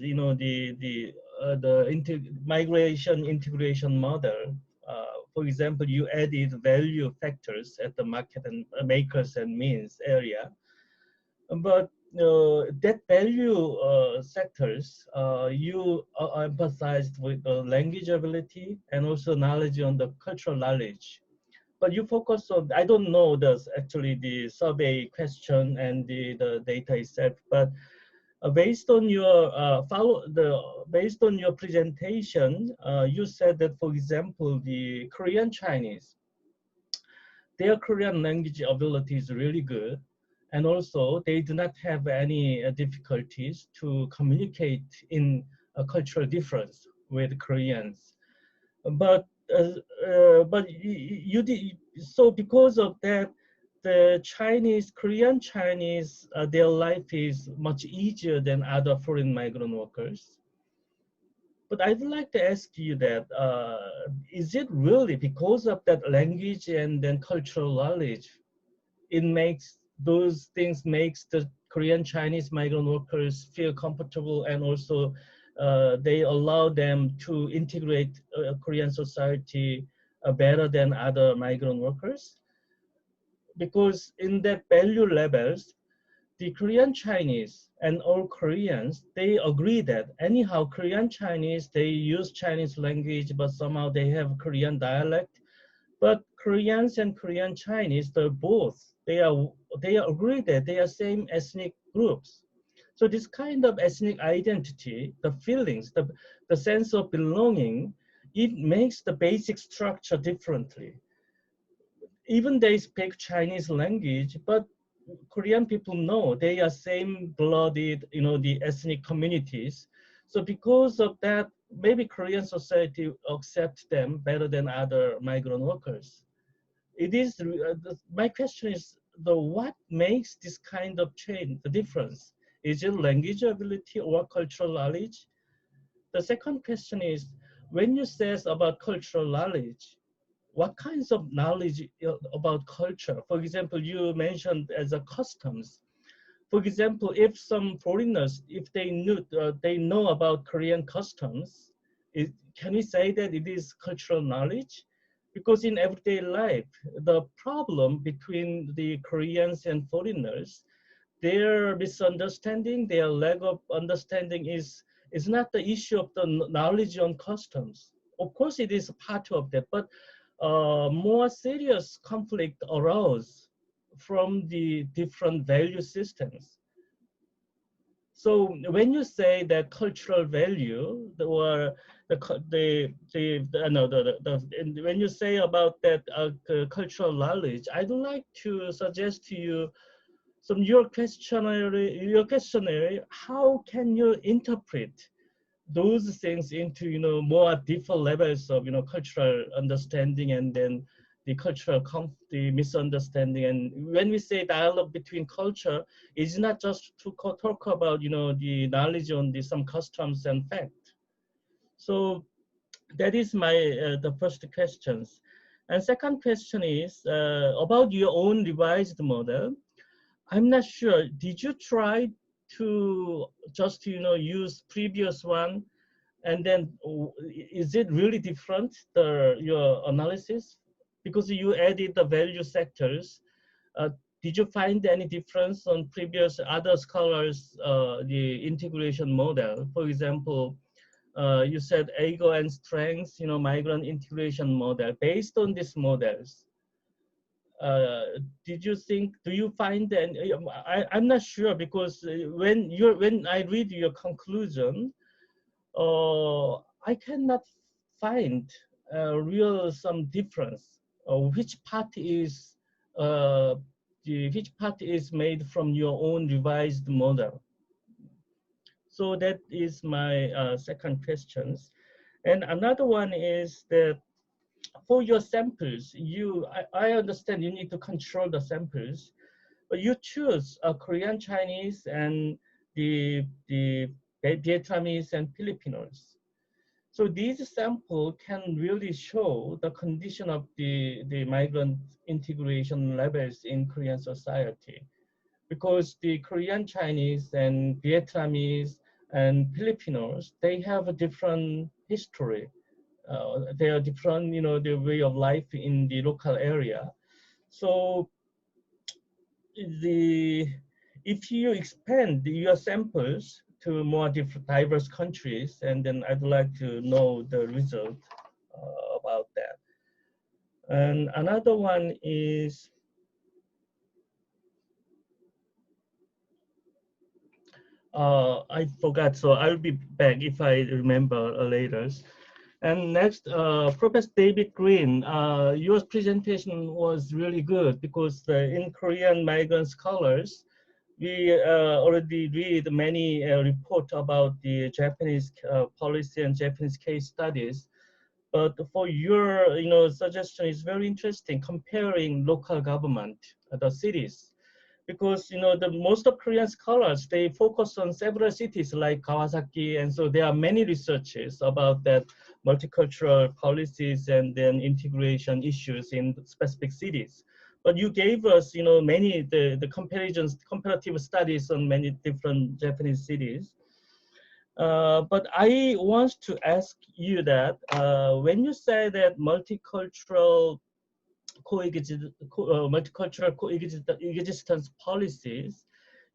migration integration model. For example, you added value factors at the market and makers and means area. But that value sectors, you emphasized with language ability and also knowledge on the cultural knowledge. But you focus on, I don't know actually the survey question and the data itself, but based on your based on your presentation, you said that, for example, the Korean Chinese, their Korean language ability is really good, and also they do not have any difficulties to communicate in a cultural difference with Koreans. But you did so because of that. The Korean Chinese, their life is much easier than other foreign migrant workers. But I'd like to ask you that, is it really because of that language and then cultural knowledge, those things makes the Korean Chinese migrant workers feel comfortable, and also they allow them to integrate Korean society better than other migrant workers? Because in that value levels, the Korean Chinese and all Koreans, they agree that anyhow Korean Chinese, they use Chinese language, but somehow they have Korean dialect. But Koreans and Korean Chinese, they're both, they agree that they are same ethnic groups. So this kind of ethnic identity, the feelings, the sense of belonging, it makes the basic structure differently. Even they speak Chinese language, but Korean people know they are same-blooded, the ethnic communities. So because of that, maybe Korean society accepts them better than other migrant workers. It is my question is what makes this kind of change, the difference? Is it language ability or cultural knowledge? The second question is, when you say about cultural knowledge, what kinds of knowledge about culture? For example, you mentioned as a customs. For example, if some foreigners, if they know about Korean customs, can we say that it is cultural knowledge? Because in everyday life, the problem between the Koreans and foreigners, their misunderstanding, their lack of understanding is not the issue of the knowledge on customs. Of course, it is part of that, but more serious conflict arose from the different value systems. So when you say that cultural value, when you say about that cultural knowledge, I'd like to suggest to you your questionnaire. How can you interpret those things into more deeper levels of cultural understanding, and then the the misunderstanding? And when we say dialogue between culture, it's not just to talk about the knowledge on some customs and fact. So that is my the first questions. And second question is about your own revised model. I'm not sure, did you try to just use previous one, and then is it really different, your analysis? Because you added the value sectors. Did you find any difference on previous other scholars, the integration model? For example, you said ego and strengths, migrant integration model. Based on these models, do you find that, I'm not sure, because when I read your conclusion, I cannot find some difference. Which part is made from your own revised model? So that is my second question. And another one is that for your samples, I understand you need to control the samples, but you choose Korean, Chinese, and the Vietnamese and Filipinos. So these samples can really show the condition of the migrant integration levels in Korean society, because the Korean, Chinese, and Vietnamese and Filipinos, they have a different history. They are different, the way of life in the local area. So if you expand your samples to more diverse countries, and then I'd like to know the result about that. And another one is, I forgot, so I'll be back if I remember later. And next, Professor David Green, your presentation was really good, because in Korean migrant scholars, we already read many reports about the Japanese policy and Japanese case studies. But for your suggestion is very interesting, comparing local government, the cities. Because the most of Korean scholars, they focus on several cities like Kawasaki, and so there are many researches about that multicultural policies and then integration issues in specific cities. But you gave us many the comparative studies on many different Japanese cities. But I want to ask you that when you say that multicultural coexistence policies,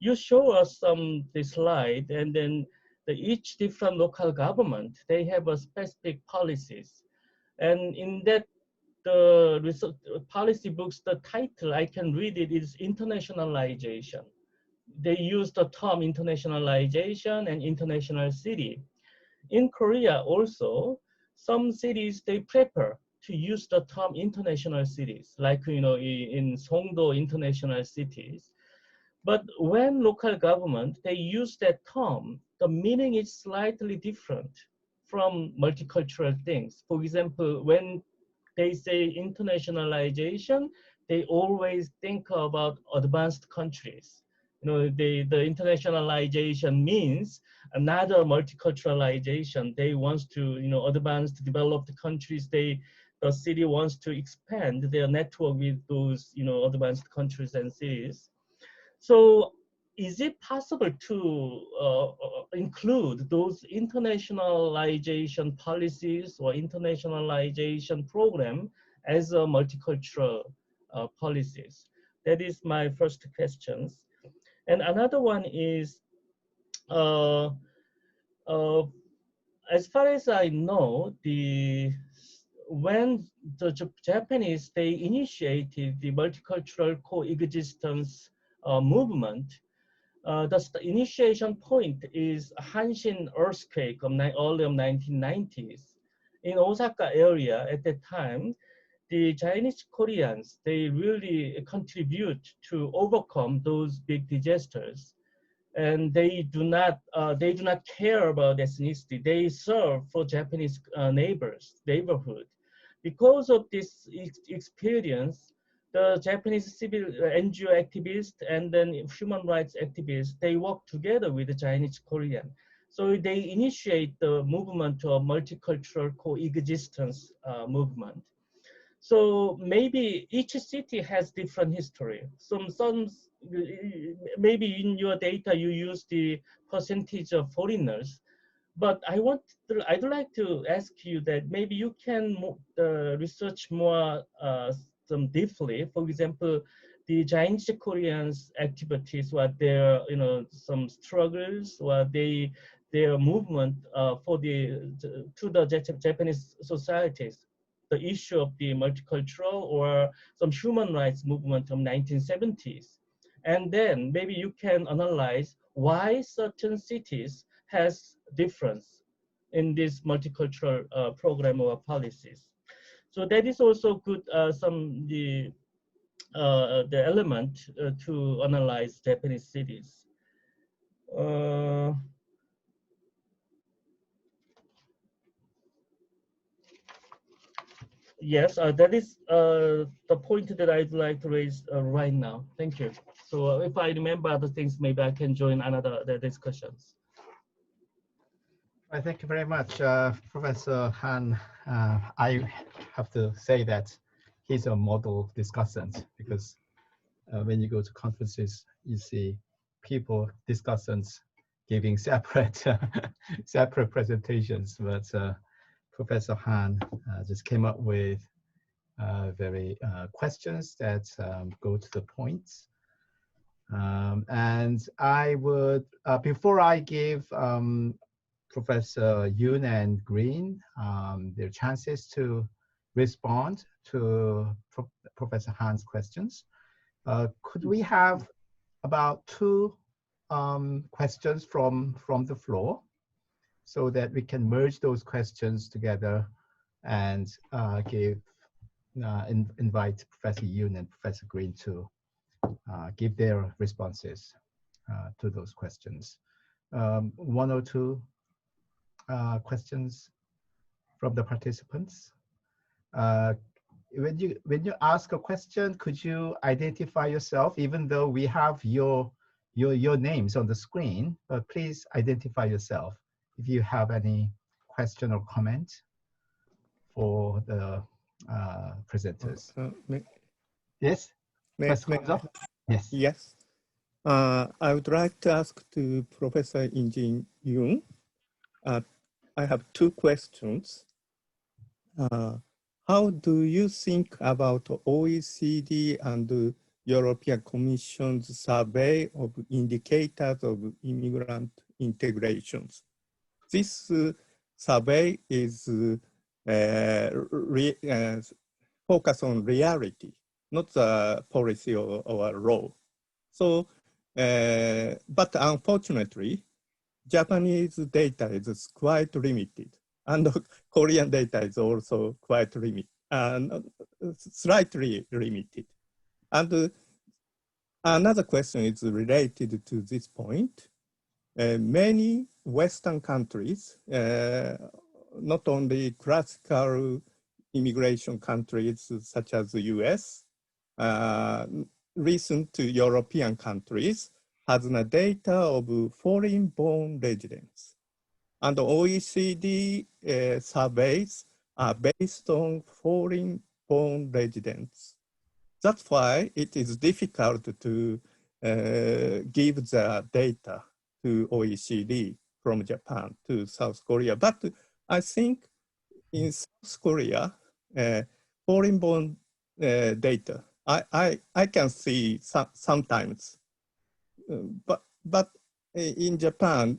you show us the slide, and then each different local government, they have a specific policies. And in that the policy books, the title, I can read it, is internationalization. They use the term internationalization and international city. In Korea also, some cities, they prefer to use the term international cities, like in Songdo international cities. But when local government, they use that term, the meaning is slightly different from multicultural things. For example, when they say internationalization, they always think about advanced countries. The internationalization means another multiculturalization. They want to, advanced developed countries, the city wants to expand their network with those, advanced countries and cities. So is it possible to include those internationalization policies or internationalization program as a multicultural policies? That is my first question. And another one is, as far as I know, when the Japanese, they initiated the multicultural coexistence movement, the initiation point is Hanshin earthquake of early 1990s. In Osaka area at that time, the Chinese Koreans, they really contribute to overcome those big disasters. And they do not care about ethnicity. They serve for Japanese neighborhood. Because of this experience, the Japanese civil NGO activists and then human rights activists, they work together with the Chinese Korean. So they initiate the movement of multicultural coexistence movement. So maybe each city has different history. Some maybe in your data you use the percentage of foreigners, but I'd like to ask you that maybe you can research more some deeply. For example, the Chinese Koreans activities, what their some struggles, or they their movement to the Japanese societies, the issue of the multicultural or some human rights movement from 1970s. And then maybe you can analyze why certain cities has difference in this multicultural program or policies. So that is also good, the element to analyze Japanese cities. Yes, that is the point that I'd like to raise right now. Thank you. So if I remember other things, maybe I can join the discussions. Thank you very much, Professor Han. I have to say that he's a model discussant, because when you go to conferences, you see people, discussants, giving separate separate presentations. But Professor Han just came up with very questions that go to the point. And I would, before I give Professor Yoon and Green their chances to respond to Professor Han's questions, could we have about 2 questions from the floor, so that we can merge those questions together and invite Professor Yoon and Professor Green to give their responses to those questions. 1 or 2 questions from the participants. When you ask a question, could you identify yourself, even though we have your names on the screen, but please identify yourself if you have any question or comment for the presenters. Yes? Yes. Yes. I would like to ask to Professor In-Jin Yoon. I have 2 questions. How do you think about OECD and the European Commission's survey of indicators of immigrant integrations? This survey is focused on reality, not the policy or law. So, but unfortunately, Japanese data is quite limited, and Korean data is also quite limited, and slightly limited. And another question is related to this point. Many Western countries, not only classical immigration countries such as the US, recent European countries has the data of foreign-born residents. And OECD surveys are based on foreign-born residents. That's why it is difficult to give the data to OECD from Japan to South Korea. But I think in South Korea, foreign-born data, I can see sometimes, but in Japan,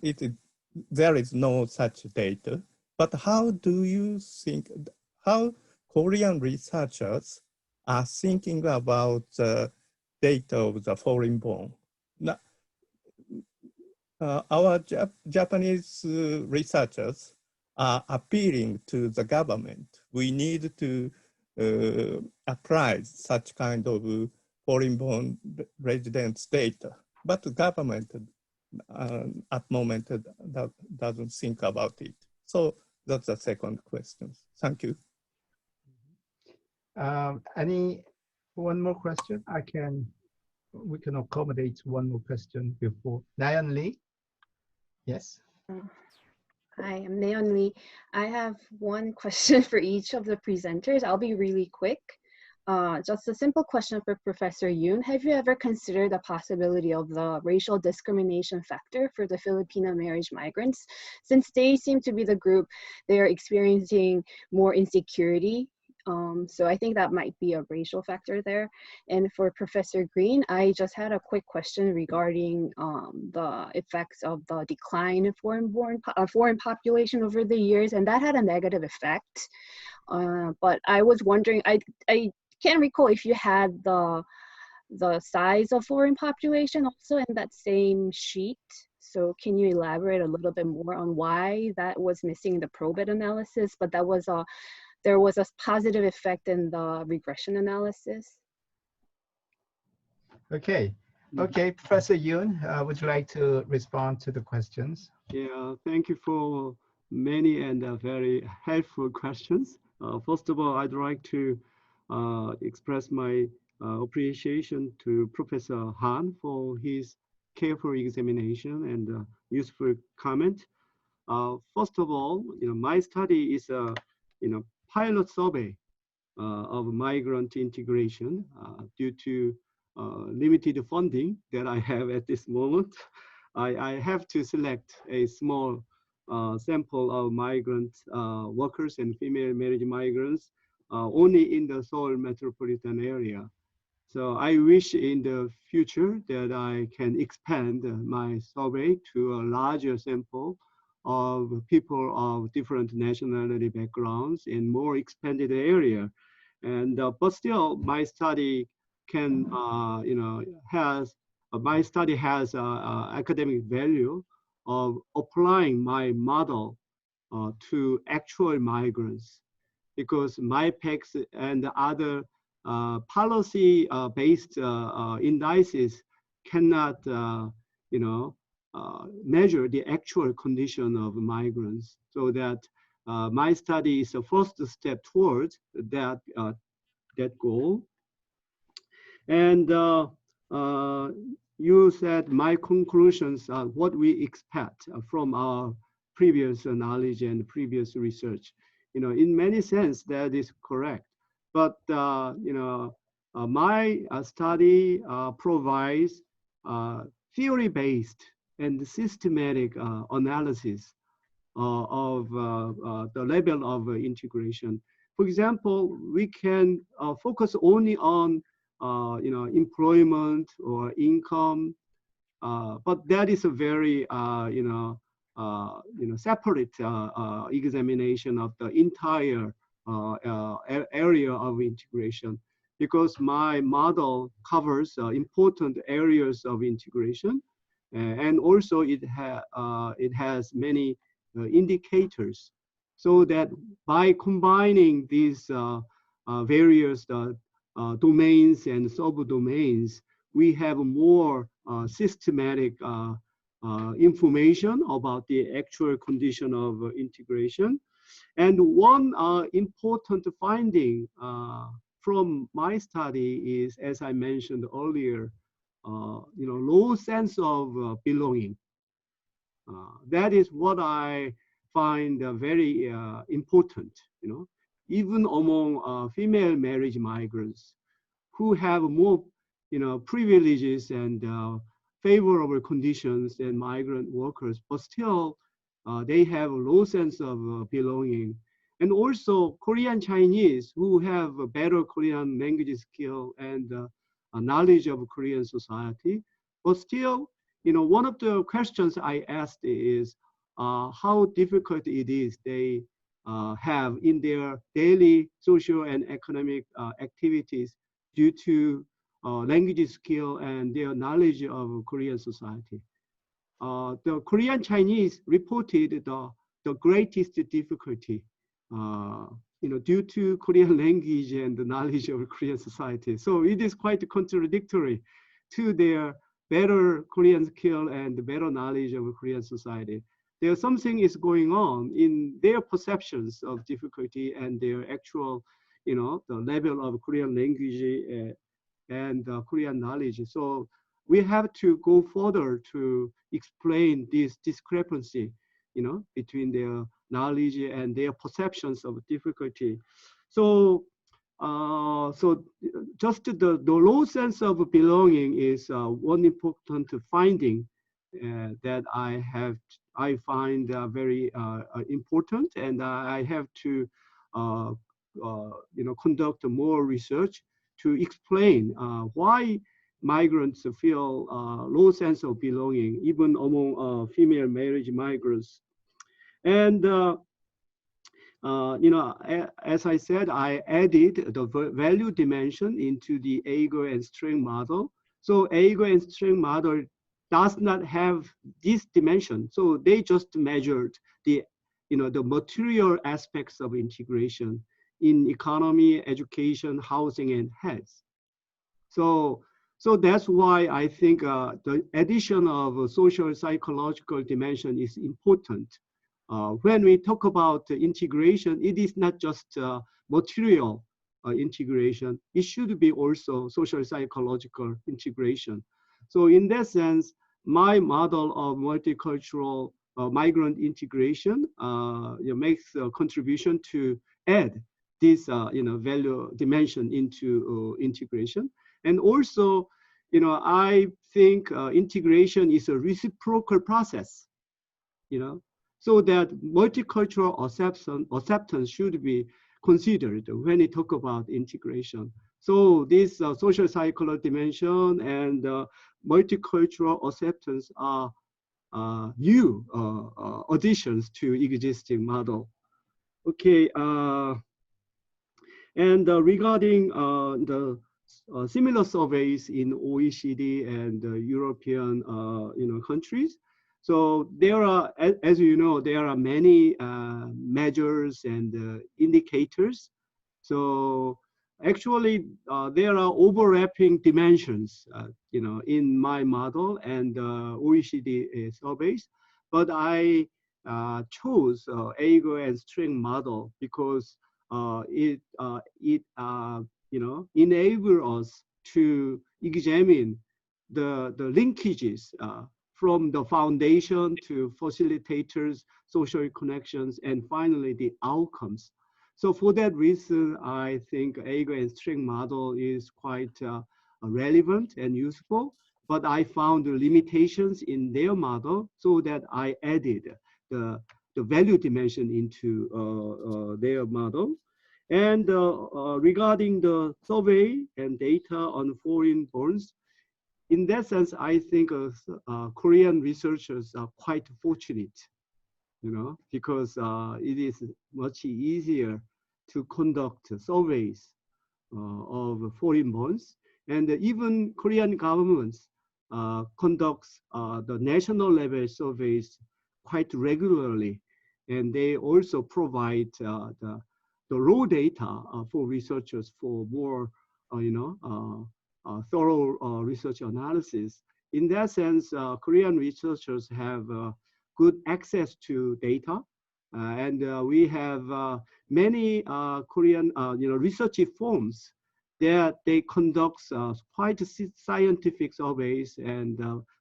there is no such data. But how do you think, how Korean researchers are thinking about the data of the foreign-born? Our Japanese researchers are appealing to the government. We need to apply such kind of foreign-born residents data, but the government at the moment doesn't think about it. So that's the second question. Thank you. One more question? We can accommodate one more question before. Nayeon Lee? Yes. Hi, I'm Nayeon Lee. I have one question for each of the presenters. I'll be really quick. Just a simple question for Professor Yoon. Have you ever considered the possibility of the racial discrimination factor for the Filipino marriage migrants? Since they seem to be the group, they are experiencing more insecurity So I think that might be a racial factor there. And for Professor Green, I just had a quick question regarding the effects of the decline in foreign population over the years, and that had a negative effect. But I was wondering, I can't recall if you had the size of foreign population also in that same sheet. So can you elaborate a little bit more on why that was missing in the Probit analysis, but that was there was a positive effect in the regression analysis? Okay. Okay, Professor Yoon, would you like to respond to the questions? Yeah, thank you for many and very helpful questions. First of all, I'd like to express my appreciation to Professor Han for his careful examination and useful comment. First of all, my study is a pilot survey of migrant integration due to limited funding that I have at this moment. I have to select a small sample of migrant workers and female married migrants only in the Seoul metropolitan area. So I wish in the future that I can expand my survey to a larger sample of people of different nationality backgrounds in more expanded area. And but still, my study can, my study has academic value of applying my model to actual migrants, because MyPEX and other policy-based indices cannot, measure the actual condition of migrants. So that my study is the first step towards that goal. And you said my conclusions are what we expect from our previous knowledge and previous research. In many sense, that is correct. But my study provides theory-based and systematic analysis of the level of integration. For example, we can focus only on employment or income, but that is a very separate examination of the entire area of integration, because my model covers important areas of integration, and also it has many indicators, so that by combining these various domains and subdomains, we have more systematic information about the actual condition of integration. And one important finding from my study is, as I mentioned earlier, low sense of belonging. That is what I find very important. Even among female marriage migrants who have more, privileges and favorable conditions than migrant workers, but still they have a low sense of belonging. And also Korean Chinese who have a better Korean language skill and knowledge of Korean society, but still, one of the questions I asked is how difficult it is they have in their daily social and economic activities due to language skill and their knowledge of Korean society. The Korean Chinese reported the greatest difficulty, due to Korean language and the knowledge of Korean society. So it is quite contradictory to their better Korean skill and better knowledge of Korean society. There's something is going on in their perceptions of difficulty and their actual, the level of Korean language and Korean knowledge. So we have to go further to explain this discrepancy, between their knowledge and their perceptions of difficulty. So, just the low sense of belonging is one important finding that I find very important, and I have to conduct more research to explain why migrants feel low sense of belonging, even among female marriage migrants. And as I said, I added the value dimension into the ego and strength model. So ego and strength model does not have this dimension. So they just measured the material aspects of integration in economy, education, housing, and health. So that's why I think the addition of a social psychological dimension is important. When we talk about integration, it is not just material integration. It should be also social psychological integration. So in that sense, my model of multicultural migrant integration makes a contribution to add this value dimension into integration. And also, I think integration is a reciprocal process, so that multicultural acceptance should be considered when we talk about integration. So this social psychological dimension and multicultural acceptance are new additions to existing model. Okay, and regarding the similar surveys in OECD and European countries. So there are, as you know, there are many measures and indicators. So actually, there are overlapping dimensions, in my model and OECD surveys. But I chose ego and string model because it enable us to examine the linkages from the foundation to facilitators, social connections, and finally the outcomes. So for that reason, I think ego and string model is quite relevant and useful, but I found the limitations in their model, so that I added the value dimension into their model. And regarding the survey and data on foreign bonds, in that sense, I think Korean researchers are quite fortunate, because it is much easier to conduct surveys of foreign bonds. And even Korean governments conducts the national level surveys quite regularly. And they also provide the raw data for researchers for more, thorough research analysis. In that sense, Korean researchers have good access to data, and we have many Korean, research firms that they conduct quite scientific surveys and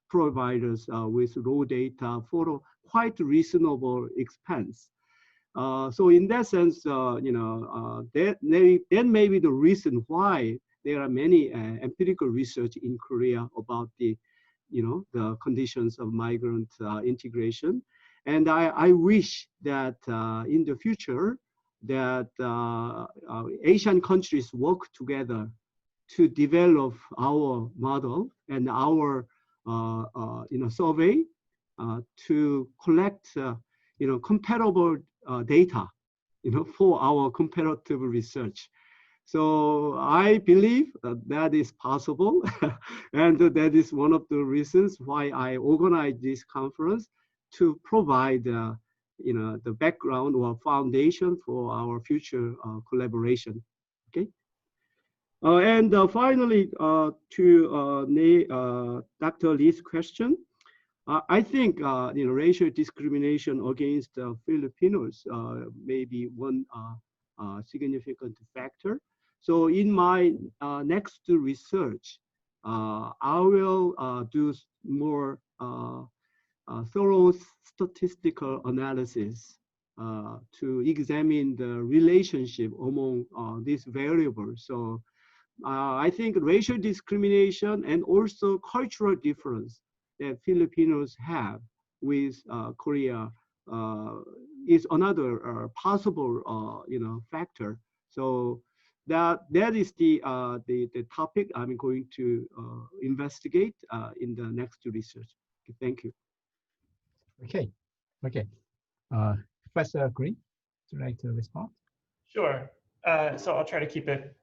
provide us with raw data for a quite reasonable expense. So in that sense, that may be the reason why there are many empirical research in Korea about the conditions of migrant integration. And I wish that in the future that Asian countries work together to develop our model and our survey to collect comparable data for our comparative research. So I believe that is possible, and that is one of the reasons why I organized this conference, to provide the background or foundation for our future collaboration. Okay. And finally, to Dr. Lee's question, I think racial discrimination against Filipinos may be one significant factor. So in my next research, I will do more thorough statistical analysis to examine the relationship among these variables. So I think racial discrimination and also cultural difference that Filipinos have with Korea is another possible factor So that is the topic I'm going to investigate in the next research. Thank you. Okay, okay. Professor Green, would you like to respond? Sure. So I'll try to keep it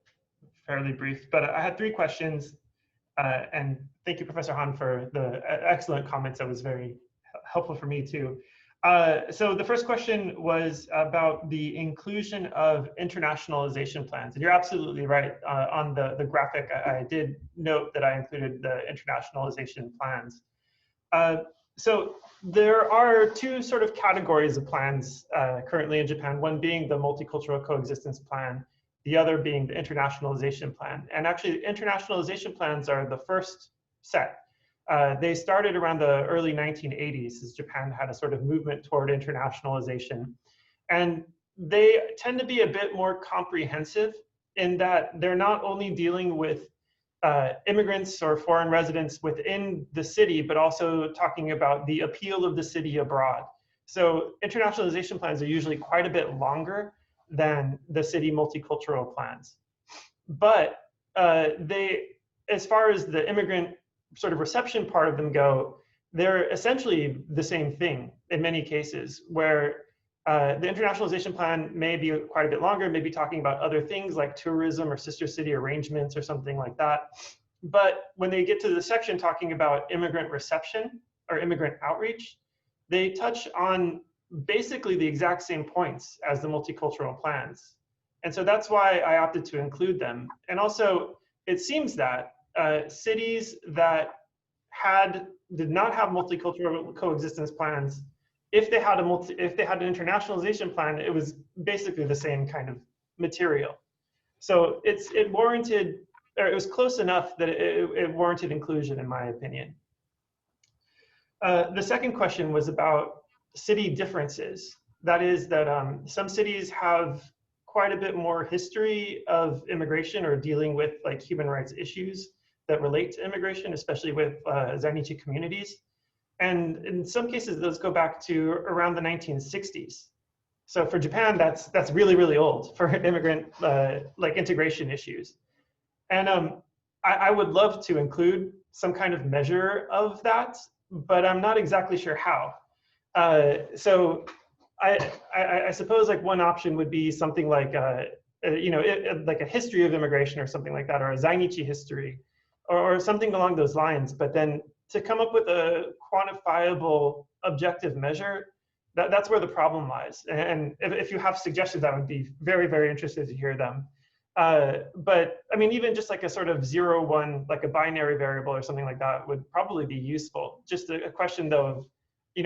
fairly brief, but I had 3 questions. And thank you, Professor Han, for the excellent comments. That was very helpful for me too. So the first question was about the inclusion of internationalization plans. And you're absolutely right. On the graphic, I did note that I included the internationalization plans. So there are 2 sort of categories of plans currently in Japan, one being the multicultural coexistence plan, the other being the internationalization plan. And actually, the internationalization plans are the first set. They started around the early 1980s as Japan had a sort of movement toward internationalization. And they tend to be a bit more comprehensive in that they're not only dealing with immigrants or foreign residents within the city, but also talking about the appeal of the city abroad. So internationalization plans are usually quite a bit longer than the city multicultural plans. But they, as far as the immigrant sort of reception part of them go, they're essentially the same thing in many cases, where the internationalization plan may be quite a bit longer, maybe talking about other things like tourism or sister city arrangements or something like that. But when they get to the section talking about immigrant reception or immigrant outreach, they touch on basically the exact same points as the multicultural plans. And so that's why I opted to include them. And also, it seems that cities that did not have multicultural coexistence plans, if they had an internationalization plan, it was basically the same kind of material. So it was close enough that it warranted inclusion, in my opinion. The second question was about city differences. That is that some cities have quite a bit more history of immigration or dealing with like human rights issues that relate to immigration, especially with Zainichi communities. And in some cases, those go back to around the 1960s. So for Japan, that's really, really old for immigrant like integration issues. And I would love to include some kind of measure of that, but I'm not exactly sure how. So I suppose like one option would be something like like a history of immigration or something like that, or a Zainichi history, or something along those lines. But then to come up with a quantifiable objective measure, that's where the problem lies. And if you have suggestions, I would be very, very interested to hear them. But I mean, even just like a sort of 0-1, like a binary variable or something like that would probably be useful. Just a question though of,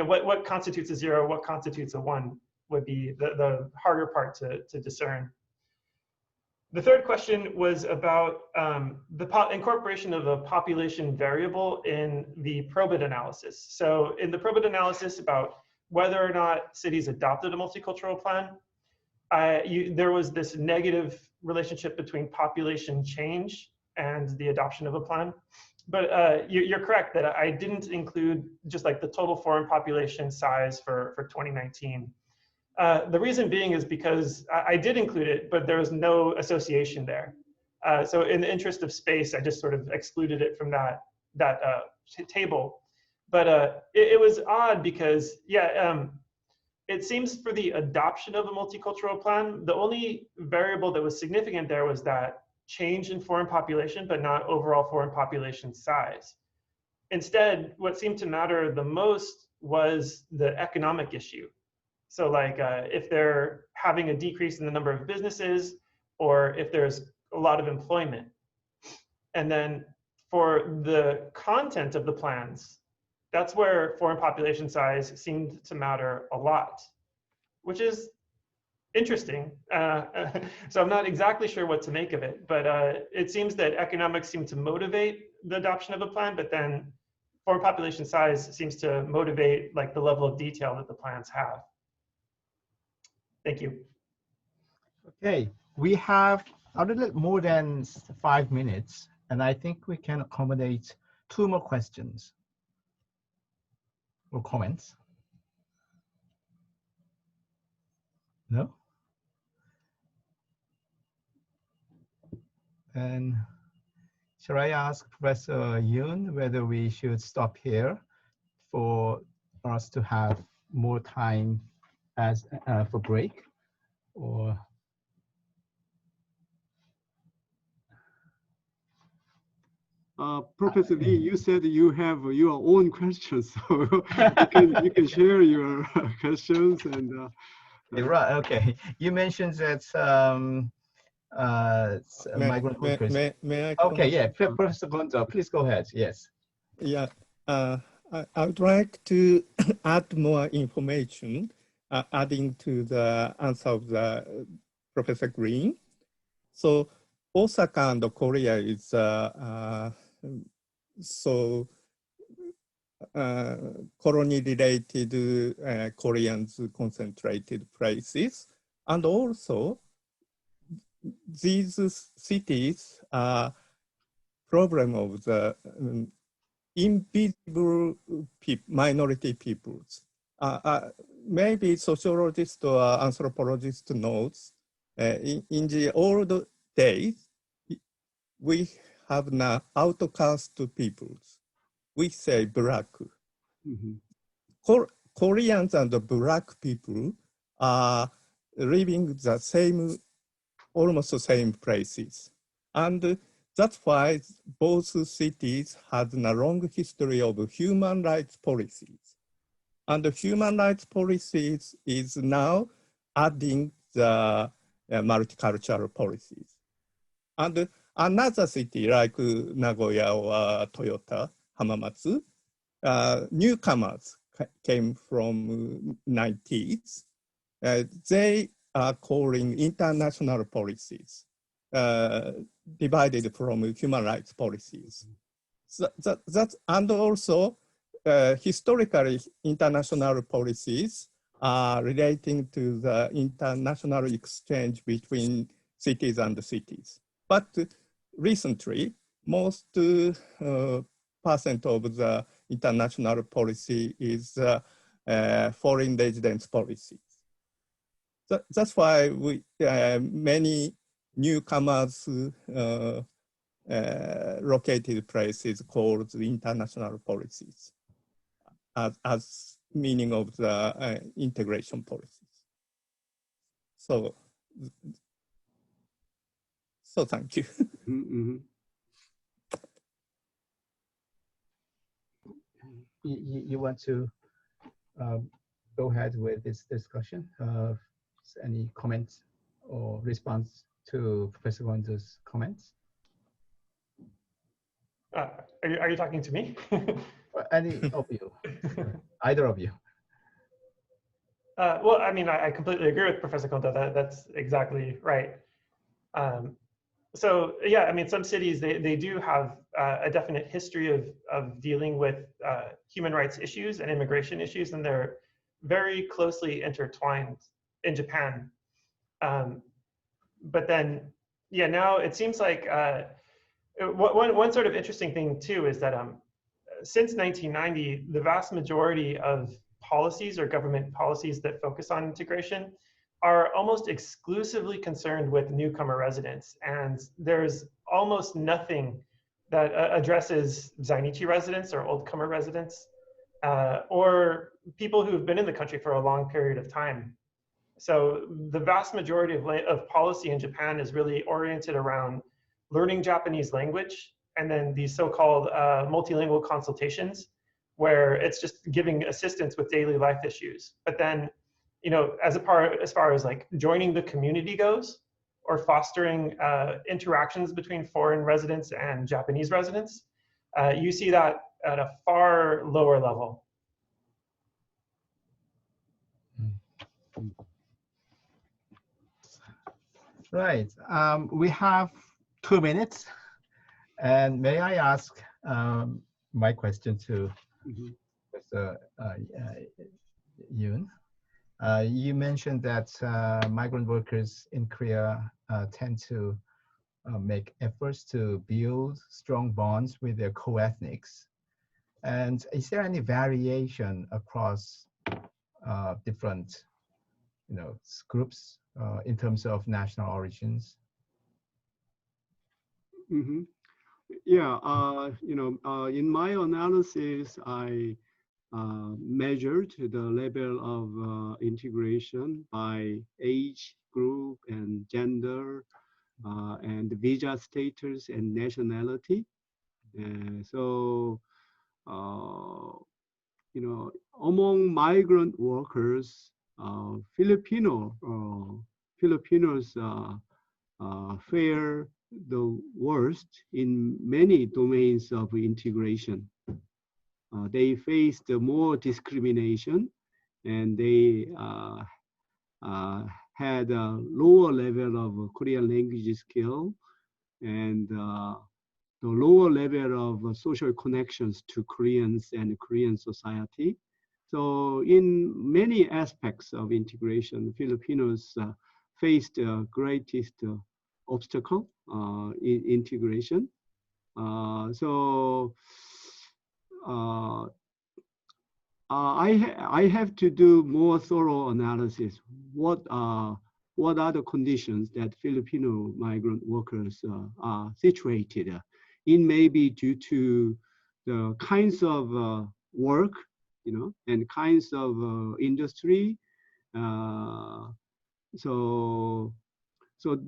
what constitutes a 0, what constitutes a 1 would be the harder part to discern. The third question was about the incorporation of a population variable in the Probit analysis. So in the Probit analysis about whether or not cities adopted a multicultural plan, there was this negative relationship between population change and the adoption of a plan. But you're correct that I didn't include just like the total foreign population size for 2019. The reason being is because I did include it, but there was no association there. So in the interest of space, I just sort of excluded it from that table. But it was odd because, yeah, it seems for the adoption of a multicultural plan, the only variable that was significant there was that change in foreign population, but not overall foreign population size. Instead, what seemed to matter the most was the economic issue. So like if they're having a decrease in the number of businesses, or if there's a lot of employment. And then for the content of the plans, that's where foreign population size seemed to matter a lot, which is interesting. So I'm not exactly sure what to make of it, but it seems that economics seem to motivate the adoption of a plan, but then foreign population size seems to motivate like the level of detail that the plans have. Thank you. Okay, we have a little more than 5 minutes, and I think we can accommodate 2 more questions or comments. No? And shall I ask Professor Yoon whether we should stop here for us to have more time as for break, or? Professor Lee, you said you have your own questions, so you can share your questions and. Right. Okay. You mentioned that migrant workers. May I Okay. comment? Yeah. Professor Gonzo, please go ahead. Yes. Yeah, I would like to add more information, adding to the answer of the Professor Green. So Osaka and Korea is colony-related Koreans concentrated places, and also these cities are problem of the invisible minority peoples. Maybe sociologist or anthropologist knows, in the old days, we have now outcast peoples. We say black. Koreans and the black people are living the same, almost the same places. And that's why both cities had a long history of human rights policies. And the human rights policies is now adding the multicultural policies. And another city like Nagoya or Toyota, Hamamatsu, newcomers came from 90s. They are calling international policies, divided from human rights policies. So and also, historically, international policies are relating to the international exchange between cities and cities. But recently, most percent of the international policy is foreign residence policies. That's why we many newcomers located places called the international policies as meaning of the integration policies. So thank you. You want to go ahead with this discussion? Any comments or response to Professor Gonzo's comments? Are you talking to me? Any of you, either of you. Well, I mean, I completely agree with Professor Kondo. That's exactly right. So yeah, I mean, some cities, they do have a definite history of dealing with human rights issues and immigration issues, and they're very closely intertwined in Japan. But then, yeah, now it seems like one sort of interesting thing too is that since 1990, the vast majority of policies or government policies that focus on integration are almost exclusively concerned with newcomer residents. And there's almost nothing that addresses Zainichi residents or oldcomer residents or people who've been in the country for a long period of time. So the vast majority of policy in Japan is really oriented around learning Japanese language, and then these so-called multilingual consultations, where it's just giving assistance with daily life issues. But then, you know, as far as like joining the community goes, or fostering interactions between foreign residents and Japanese residents, you see that at a far lower level. Right. We have 2 minutes. And may I ask my question to Professor Yoon? You mentioned that migrant workers in Korea tend to make efforts to build strong bonds with their co-ethnics. And is there any variation across different, groups in terms of national origins? Mm-hmm. Yeah, in my analysis, I measured the level of integration by age, group, and gender, and visa status and nationality. So, among migrant workers, Filipinos fare the worst in many domains of integration. They faced more discrimination, and they had a lower level of Korean language skill and the lower level of social connections to Koreans and Korean society. So in many aspects of integration, Filipinos faced the greatest obstacle in integration. I have to do more thorough analysis. What are the conditions that Filipino migrant workers are situated in, maybe due to the kinds of work, and kinds of industry. So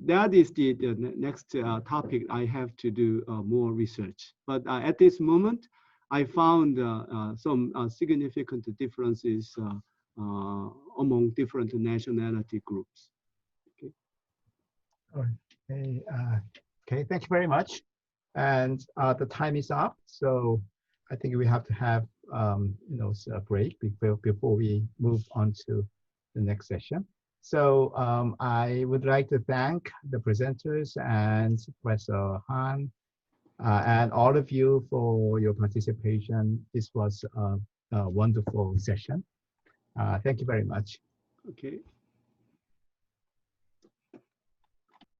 that is the next topic I have to do more research. But at this moment, I found some significant differences among different nationality groups. Okay. Okay, thank you very much. And the time is up, so I think we have to have a break before we move on to the next session. So I would like to thank the presenters and Professor Han and all of you for your participation. This was a wonderful session. Thank you very much. Okay.